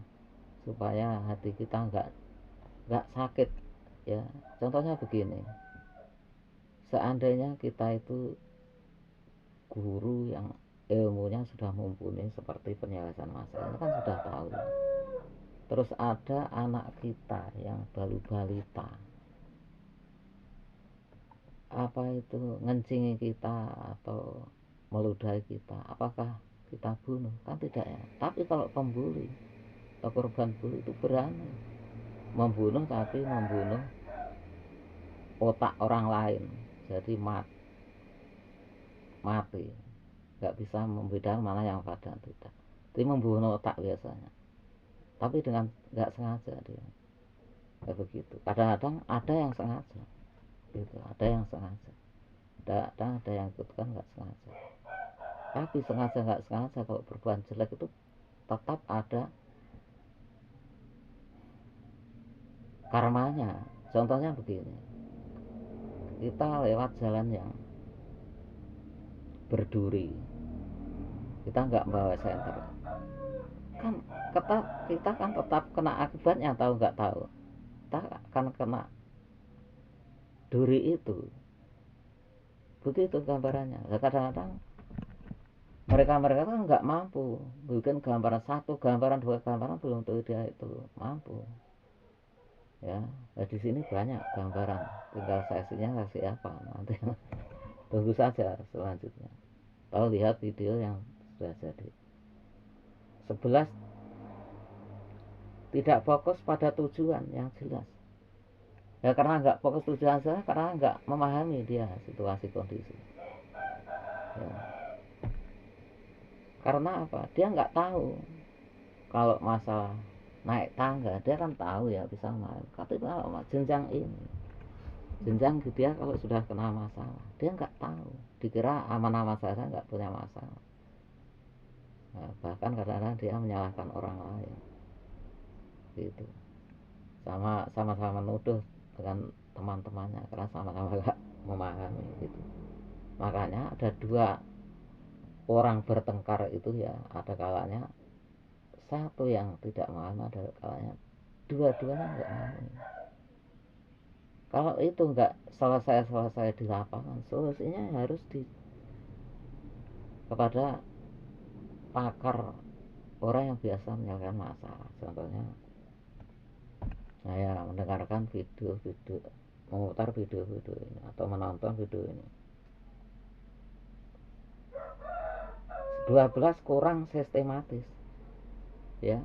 S1: supaya hati kita nggak sakit ya. Contohnya begini, seandainya kita itu guru yang ilmunya sudah mumpuni seperti penyelesaian masalah, ini kan sudah tahu, terus ada anak kita yang baru balita, apa itu ngencingi kita atau meludahi kita, apakah kita bunuh? Kan tidak ya. Tapi kalau pembuli atau korban bully itu berani membunuh, tapi membunuh otak orang lain, jadi mati, nggak bisa membedakan mana yang pada tidak. Jadi membunuh otak biasanya, tapi dengan nggak sengaja dia kayak begitu. Kadang-kadang ada yang sengaja gitu, ada yang sengaja, ada yang ikut kan nggak sengaja. Tapi sengaja nggak sengaja, kalau berbuat jelek itu tetap ada karmanya. Contohnya begini, kita lewat jalan yang berduri, kita nggak bawa senter, kan kita kan tetap kena akibatnya, tahu nggak tahu, kita akan kena duri itu. Begitu gambarannya. Nah, kadang-kadang mereka kan nggak mampu bikin gambaran, 1 gambaran 2 gambaran, belum tentu dia itu mampu ya. Nah, di sini banyak gambaran, tinggal sesinya kasih apa nanti. Tunggu saja selanjutnya, atau lihat video yang sudah jadi. 11 tidak fokus pada tujuan yang jelas. Ya karena nggak fokus tujuan saya, karena nggak memahami dia situasi kondisi. Ya. Karena apa? Dia nggak tahu kalau masalah naik tangga, dia kan tahu ya bisa naik. Tapi kalau jenjang ini, jenjang dia kalau sudah kena masalah, dia nggak tahu. Dikira aman-aman saja, nggak punya masalah. Nah, bahkan kadang-kadang dia menyalahkan orang lain. Gitu. Sama-sama nuduh dengan teman-temannya karena sama-sama gak memahami gitu. Makanya ada dua orang bertengkar itu ya, ada kalanya satu yang tidak memahami, ada kalanya dua-duanya nggak memahami. Kalau itu nggak selesai di lapangan, solusinya harus kepada pakar, orang yang biasa menyelesaikan masalah. Contohnya saya mendengarkan video-video, memutar video-video ini atau menonton video ini, 12 kurang sistematis ya,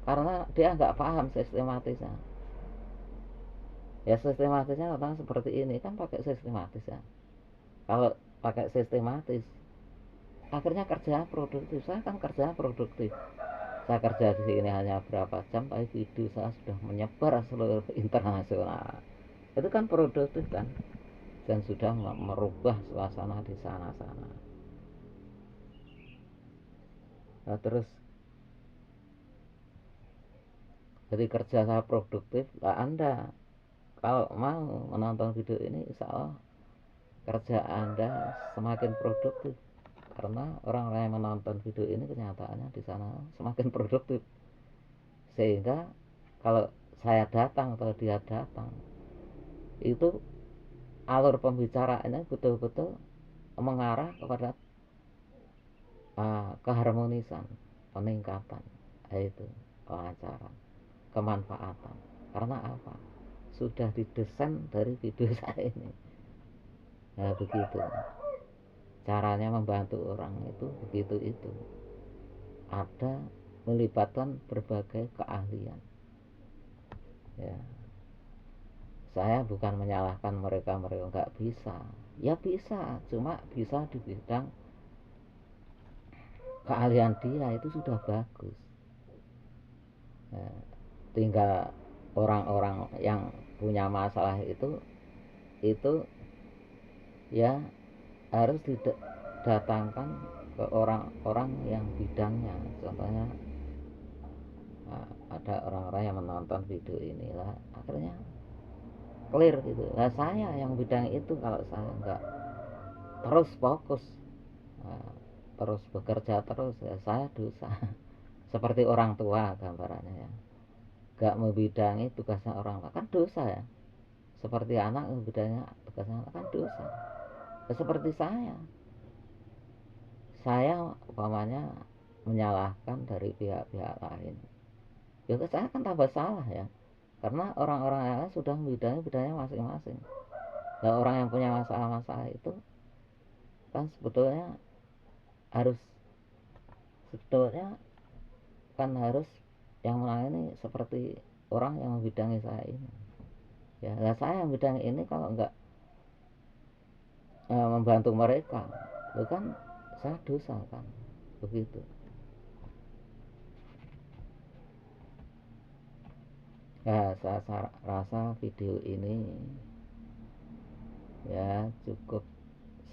S1: karena dia nggak paham sistematisnya. Ya sistematisnya tentang seperti ini kan pakai sistematis ya. Kalau pakai sistematis, akhirnya kerja produktif. Saya kan kerja produktif. Saya kerja di sini hanya berapa jam, tapi video saya sudah menyebar seluruh internasional. Itu kan produktif kan, dan sudah merubah suasana di sana-sana. Nah, terus jadi kerja saya produktif. Lah Anda kalau mau menonton video ini, insya Allah kerja Anda semakin produktif, karena orang-orang yang menonton video ini kenyataannya di sana semakin produktif. Sehingga kalau saya datang atau dia datang, itu alur pembicaraannya betul-betul mengarah kepada keharmonisan, peningkatan, yaitu kelancaran, kemanfaatan. Karena apa? Sudah didesain dari video saya ini. Nah begitu caranya membantu orang itu, begitu itu ada melibatkan berbagai keahlian ya. Saya bukan menyalahkan mereka nggak bisa, ya bisa, cuma bisa di bidang keahlian dia itu sudah bagus ya. Tinggal orang-orang yang punya masalah itu ya harus didatangkan ke orang-orang yang bidangnya. Contohnya ada orang-orang yang menonton video inilah akhirnya clear gitu. Nah saya yang bidang itu, kalau saya nggak terus fokus, terus bekerja terus, ya saya dosa. Seperti orang tua gambarannya ya, nggak membidangi tugasnya orang tua kan dosa ya. Seperti anak membidangi tugasnya anak kan dosa ya. Seperti saya umpamanya menyalahkan dari pihak-pihak lain, ya saya kan tambah salah ya, karena orang-orang yang lain sudah membidangi bidangnya masing-masing. Nah orang yang punya masalah-masalah itu kan harus sebetulnya harus yang menangani seperti orang yang membidangi saya ini ya. Nah saya yang bidangi ini kalau enggak membantu mereka, itu kan saya dosa kan, begitu ya. Saya rasa video ini ya cukup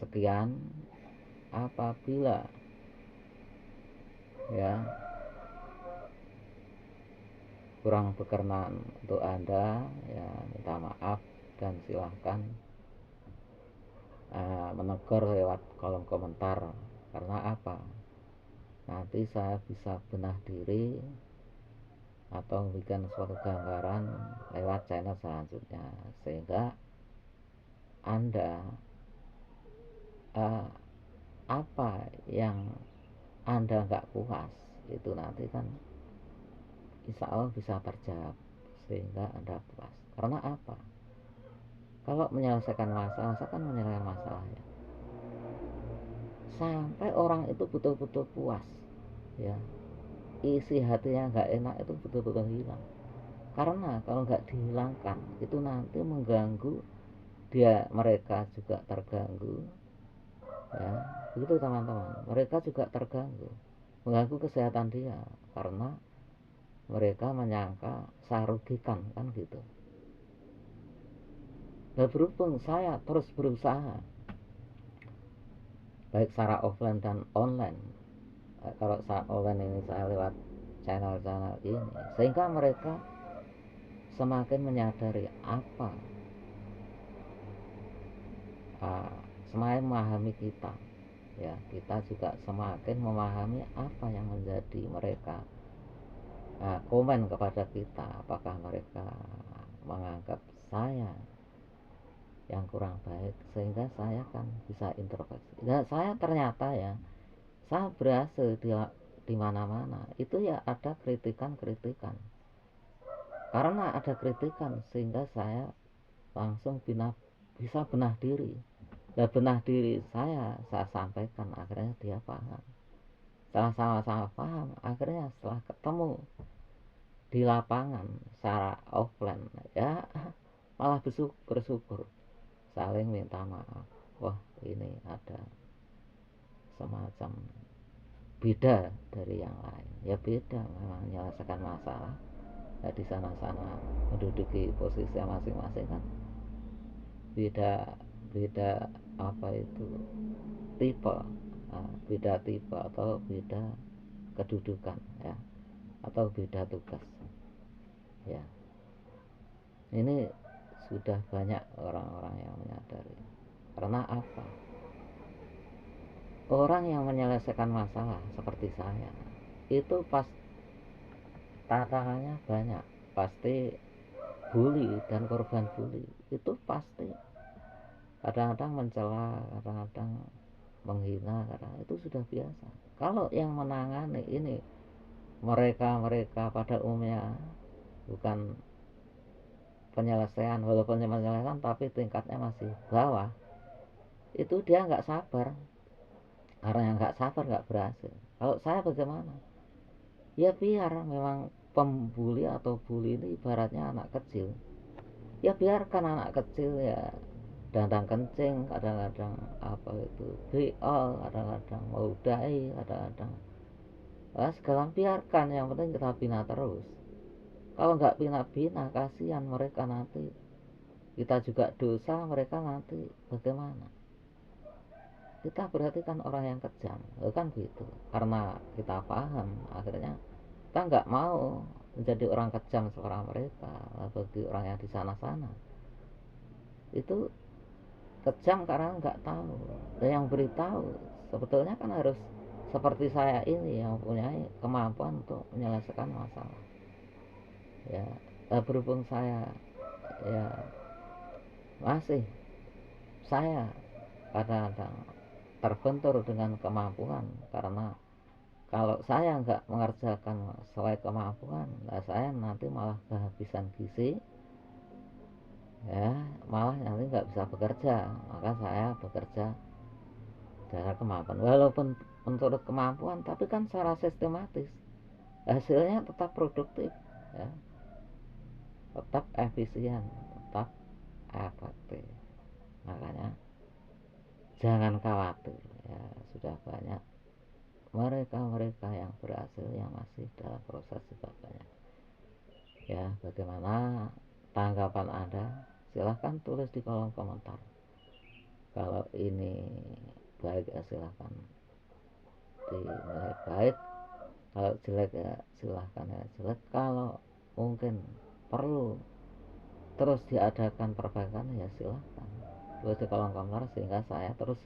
S1: sekian. Apabila ya kurang berkenan untuk Anda ya, minta maaf dan silahkan menegur lewat kolom komentar. Karena apa, nanti saya bisa benah diri atau bikin suatu gambaran lewat channel selanjutnya, sehingga Anda apa yang Anda nggak puas itu nanti kan insya Allah bisa terjawab sehingga Anda puas. Karena apa, kalau menyelesaikan masalah, saya kan menyelesaikan masalah ya, sampai orang itu betul-betul puas ya. isi hatinya nggak enak itu betul-betul hilang. Karena kalau nggak dihilangkan itu nanti mengganggu dia, mereka juga terganggu, ya begitu teman-teman, mereka juga terganggu, mengganggu kesehatan dia karena mereka menyangka saya rugikan kan gitu. Nah berhubung saya terus berusaha baik secara offline dan online, kalau saat online ini saya lewat channel-channel ini, sehingga mereka semakin menyadari apa, uh, semakin memahami kita, ya kita juga semakin memahami apa yang menjadi mereka komen kepada kita, apakah mereka menganggap saya yang kurang baik, sehingga saya kan bisa introspeksi. Dan saya ternyata ya, saya berhasil di mana-mana itu ya ada kritikan-kritikan. Karena ada kritikan sehingga saya langsung bisa benah diri. Dan benah diri saya sampaikan, akhirnya dia paham. Setelah sama-sama paham, akhirnya setelah ketemu di lapangan secara offline, ya malah bersyukur, saling minta maaf. Wah ini ada semacam beda dari yang lain, ya beda memang menyelesaikan masalah ya, di sana-sana menduduki posisi masing-masing kan beda, beda apa itu tipe, beda tipe atau beda kedudukan ya, atau beda tugas ya. Ini sudah banyak orang-orang yang menyadari. Karena apa? Orang yang menyelesaikan masalah seperti saya itu pas tantangannya banyak, pasti bully dan korban bully itu pasti kadang-kadang mencela, kadang-kadang menghina, kadang itu sudah biasa. Kalau yang menangani ini mereka-mereka pada umumnya bukan penyelesaian, walaupun penyelesaian tapi tingkatnya masih bawah, itu dia nggak sabar. Karena yang nggak sabar nggak berhasil. Kalau saya bagaimana? Ya biar memang pembuli atau bully ini ibaratnya anak kecil, ya biarkan anak kecil ya dandang kencing, kadang-kadang apa itu beol, kadang-kadang meludahi, kadang-kadang segala biarkan, yang penting kita bina terus. Kalau nggak bina-bina kasihan mereka nanti, kita juga dosa, mereka nanti bagaimana? Kita berarti kan orang yang kejam, kan gitu. Karena kita paham, akhirnya kita nggak mau menjadi orang kejam seorang mereka. Bagi orang yang di sana-sana itu kejam karena nggak tahu, dan yang beritahu sebetulnya kan harus seperti saya ini yang mempunyai kemampuan untuk menyelesaikan masalah ya. Berhubung saya ya masih, saya kadang-kadang terbentur dengan kemampuan, karena kalau saya nggak mengerjakan sesuai kemampuan, nah saya nanti malah kehabisan gizi ya, malah nanti nggak bisa bekerja. Maka saya bekerja dengan kemampuan, walaupun menurut kemampuan, tapi kan secara sistematis hasilnya tetap produktif ya, tetap efisien, tetap efektif. Makanya jangan khawatir ya, sudah banyak mereka-mereka yang berhasil, yang masih dalam proses juga banyak ya. Bagaimana tanggapan Anda? Silahkan tulis di kolom komentar. Kalau ini baik ya silahkan dinilai baik, kalau jelek ya silahkan ya jelek. Kalau mungkin perlu terus diadakan perbaikan ya silahkan tulis di kolom komentar, sehingga saya terus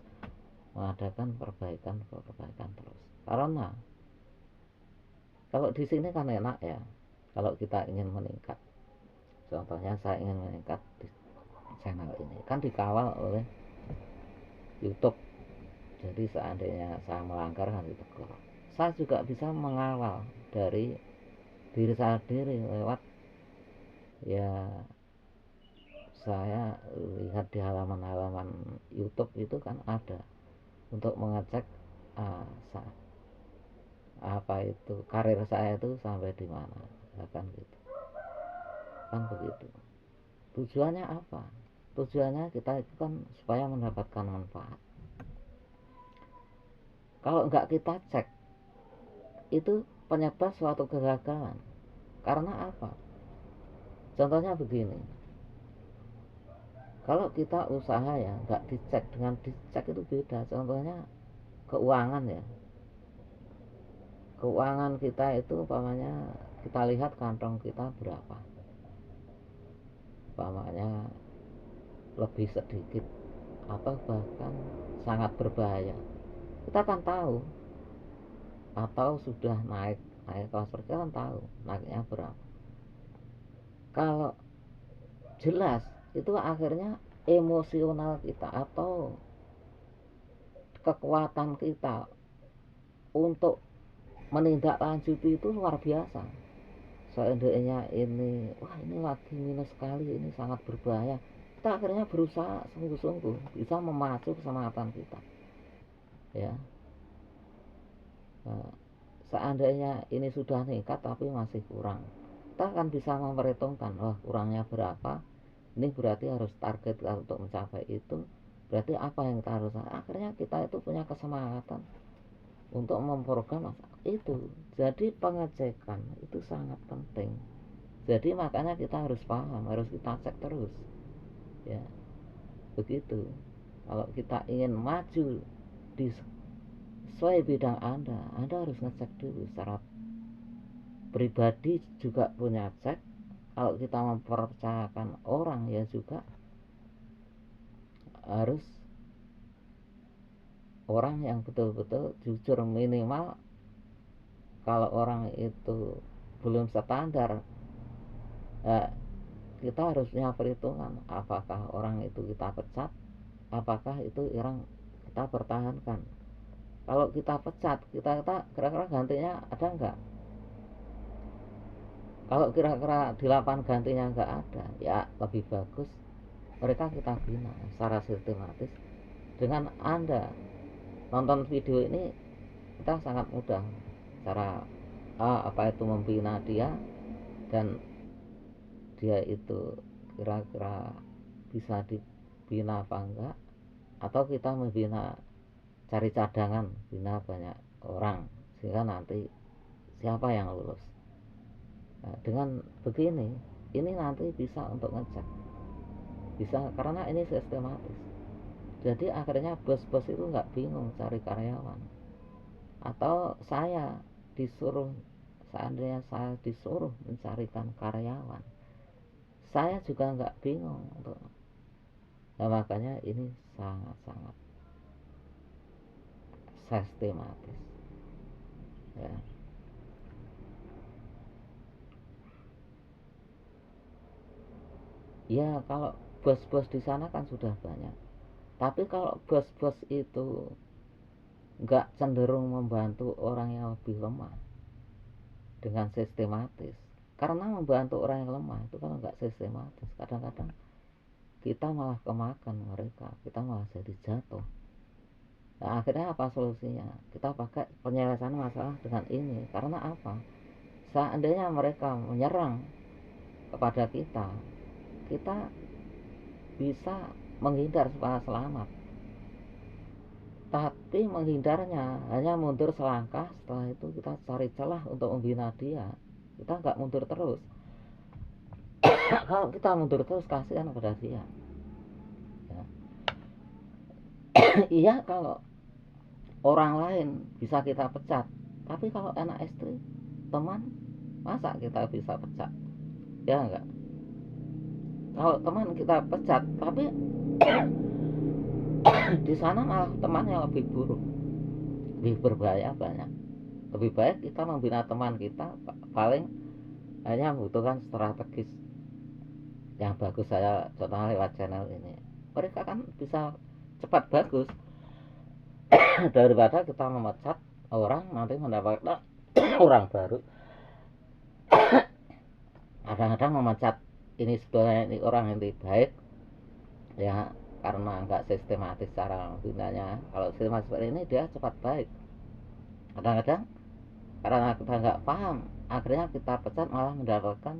S1: mengadakan perbaikan terus. Karena kalau di sini kan enak ya, kalau kita ingin meningkat, contohnya saya ingin meningkat di channel ini kan dikawal oleh YouTube. Jadi seandainya saya melanggar kan ditegur. Saya juga bisa mengawal dari diri saya sendiri lewat ya, saya lihat di halaman-halaman YouTube itu kan ada untuk mengecek uh, apa itu karir saya itu sampai di mana, kan gitu, kan begitu. Tujuannya apa? Tujuannya kita itu kan supaya mendapatkan manfaat. Kalau nggak kita cek, itu penyebab suatu kegagalan. Karena apa? Contohnya begini, kalau kita usaha ya nggak dicek, dengan dicek itu beda. Contohnya keuangan ya, keuangan kita itu umpamanya kita lihat kantong kita berapa, umpamanya lebih sedikit atau bahkan sangat berbahaya, kita akan tahu. Atau sudah naik kelas kita kan tahu naiknya berapa. Kalau jelas itu akhirnya emosional kita atau kekuatan kita untuk menindaklanjuti itu luar biasa. Seandainya ini, wah ini lagi minus sekali, ini sangat berbahaya, kita akhirnya berusaha sungguh-sungguh bisa memacu keselamatan kita ya. Nah, seandainya ini sudah meningkat tapi masih kurang, kita akan bisa memperhitungkan, wah kurangnya berapa, ini berarti harus target untuk mencapai itu, berarti apa yang kita harus, akhirnya kita itu punya kesemangatan untuk memprogram itu. Jadi pengecekan itu sangat penting. Jadi makanya kita harus paham, harus kita cek terus ya, begitu. Kalau kita ingin maju di sesuai bidang Anda harus ngecek dulu secara pribadi, juga punya cek. Kalau kita mempercayakan orang ya juga harus orang yang betul-betul jujur. Minimal kalau orang itu belum standar, kita harusnya perhitungan apakah orang itu kita pecat, apakah itu orang kita pertahankan. Kalau kita pecat, kita kira-kira gantinya ada enggak? Kalau kira-kira di lapangan gantinya enggak ada, ya lebih bagus mereka kita bina secara sistematis. Dengan Anda nonton video ini, kita sangat mudah cara apa itu membina dia, dan dia itu kira-kira bisa dibina apa enggak, atau kita membina, cari cadangan bina banyak orang sehingga nanti siapa yang lulus. Nah, dengan begini ini nanti bisa untuk ngecek, bisa, karena ini sistematis. Jadi akhirnya bos-bos itu nggak bingung cari karyawan. Atau saya disuruh, seandainya saya disuruh mencarikan karyawan, saya juga nggak bingung untuk. Nah, makanya ini sangat-sangat sistematis ya. Ya kalau bos-bos di sana kan sudah banyak, tapi kalau bos-bos itu nggak cenderung membantu orang yang lebih lemah dengan sistematis, karena membantu orang yang lemah itu kalau nggak sistematis, kadang-kadang kita malah kemakan mereka, kita malah jadi jatuh. Nah, akhirnya apa solusinya? Kita pakai penyelesaian masalah dengan ini. Karena apa? Seandainya mereka menyerang kepada kita, kita bisa menghindar supaya selamat. Tapi menghindarnya hanya mundur selangkah, setelah itu kita cari celah untuk membina dia. Kita nggak mundur terus. Kalau kita mundur terus, kasihan kepada dia ya. Iya, kalau orang lain bisa kita pecat, tapi kalau anak istri, teman, masa kita bisa pecat? Ya enggak. Kalau teman kita pecat, tapi di sana malah temannya lebih buruk, lebih berbahaya banyak. Lebih baik kita membina teman kita, paling hanya membutuhkan strategis yang bagus. Saya contohnya lewat channel ini, mereka kan bisa cepat bagus daripada kita memecat orang nanti mendapatkan orang baru. Kadang-kadang memecat ini sebenarnya ini orang yang lebih baik ya, karena nggak sistematis cara membinanya. Kalau sistematis seperti ini dia cepat baik. Kadang-kadang Karena kita nggak paham, akhirnya kita pecat malah mendapatkan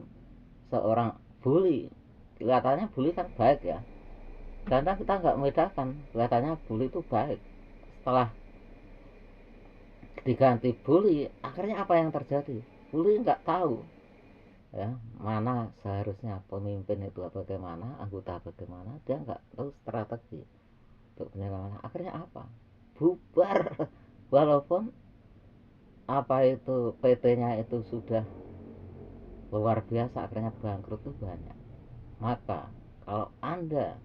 S1: seorang bully. Kelihatannya bully kan baik ya, karena kita nggak membedakan, kelihatannya bully itu baik. Setelah diganti bully, akhirnya apa yang terjadi? Bully nggak tahu ya mana seharusnya pemimpin itu bagaimana, anggota bagaimana, dia nggak tahu strategi untuk penyelenggaraan. Akhirnya apa? Bubar. Walaupun apa itu PT-nya itu sudah luar biasa, akhirnya bangkrut itu banyak. Maka kalau Anda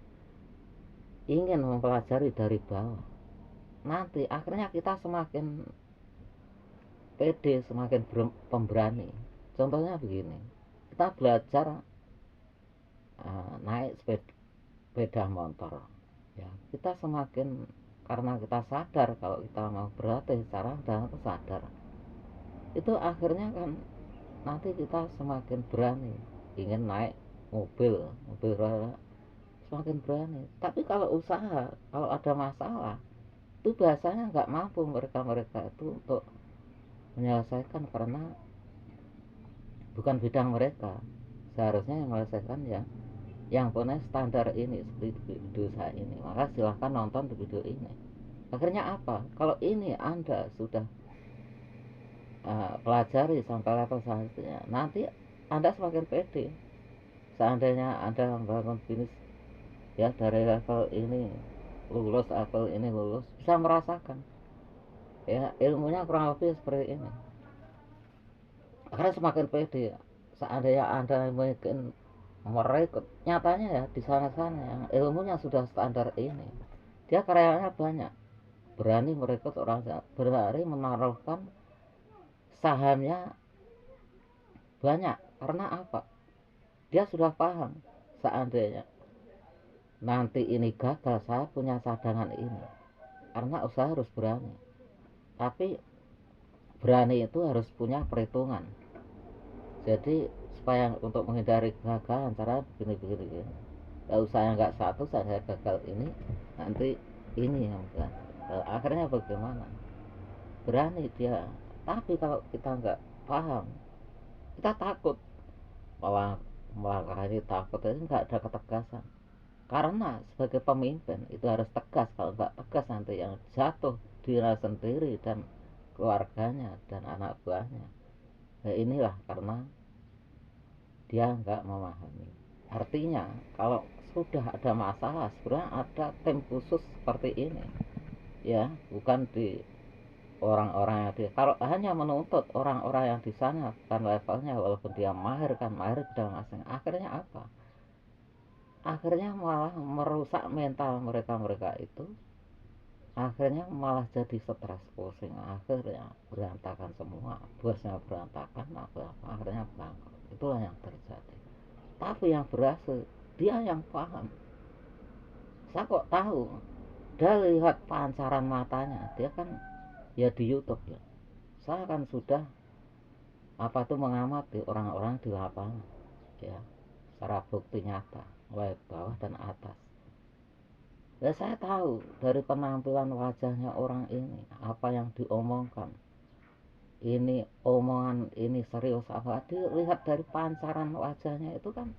S1: ingin mempelajari dari bawah, nanti akhirnya kita semakin pede, semakin pemberani. Contohnya begini, kita belajar naik sepeda motor ya, kita semakin, karena kita sadar kalau kita mau berlatih secara dan sadar, itu akhirnya kan nanti kita semakin berani ingin naik mobil roda, semakin berani. Tapi kalau usaha, kalau ada masalah, itu biasanya nggak mampu mereka itu untuk menyelesaikan, karena bukan bidang mereka. Seharusnya yang menyelesaikan ya yang punya standar ini, seperti video saya ini. Maka silahkan nonton video ini. Akhirnya apa? Kalau ini Anda sudah pelajari sampai level selanjutnya, nanti Anda semakin pede. Seandainya Anda membangun bisnis ya dari level ini lulus, level ini lulus, bisa merasakan ya ilmunya kurang lebih seperti ini. Akhirnya semakin pede. Seandainya Anda mungkin merekrut, nyatanya ya di sana-sana yang ilmunya sudah standar ini, dia karyanya banyak, berani merekrut orang, berani menaruhkan sahamnya banyak. Karena apa? Dia sudah paham, seandainya nanti ini gagal, saya punya cadangan ini. Karena usaha harus berani, tapi berani itu harus punya perhitungan. Jadi supaya untuk menghindari kegagalan, cara begini. Kalau saya nggak satu, saya gagal ini, nanti ini yang bukan. Akhirnya bagaimana? Berani dia. Tapi kalau kita nggak paham, kita takut, malah ini takut, itu nggak ada ketegasan. Karena sebagai pemimpin itu harus tegas. Kalau nggak tegas, nanti yang jatuh diri sendiri dan keluarganya dan anak buahnya. Nah, inilah karena dia nggak memahami. Artinya kalau sudah ada masalah, sebenarnya ada tim khusus seperti ini ya, bukan di orang-orang yang di, kalau hanya menuntut orang-orang yang di sana kan levelnya, walaupun dia mahir bidang masing, akhirnya apa? Akhirnya malah merusak mental mereka itu, akhirnya malah jadi stres, pusing, akhirnya berantakan semua, bosnya berantakan, akhirnya bangkrut. Itulah yang terjadi. Tapi yang berhasil dia yang paham. Saya kok tahu, dia lihat pancaran matanya, dia kan ya di YouTube ya, saya kan sudah apa tuh mengamati orang-orang di lapangan ya, secara bukti nyata, baik bawah dan atas. Ya saya tahu dari penampilan wajahnya orang ini, apa yang diomongkan, ini omongan ini serius apa, dilihat dari pancaran wajahnya itu kan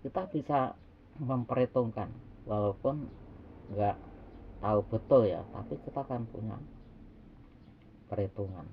S1: kita bisa memperhitungkan, walaupun nggak tahu betul ya, tapi kita kan punya perhitungan.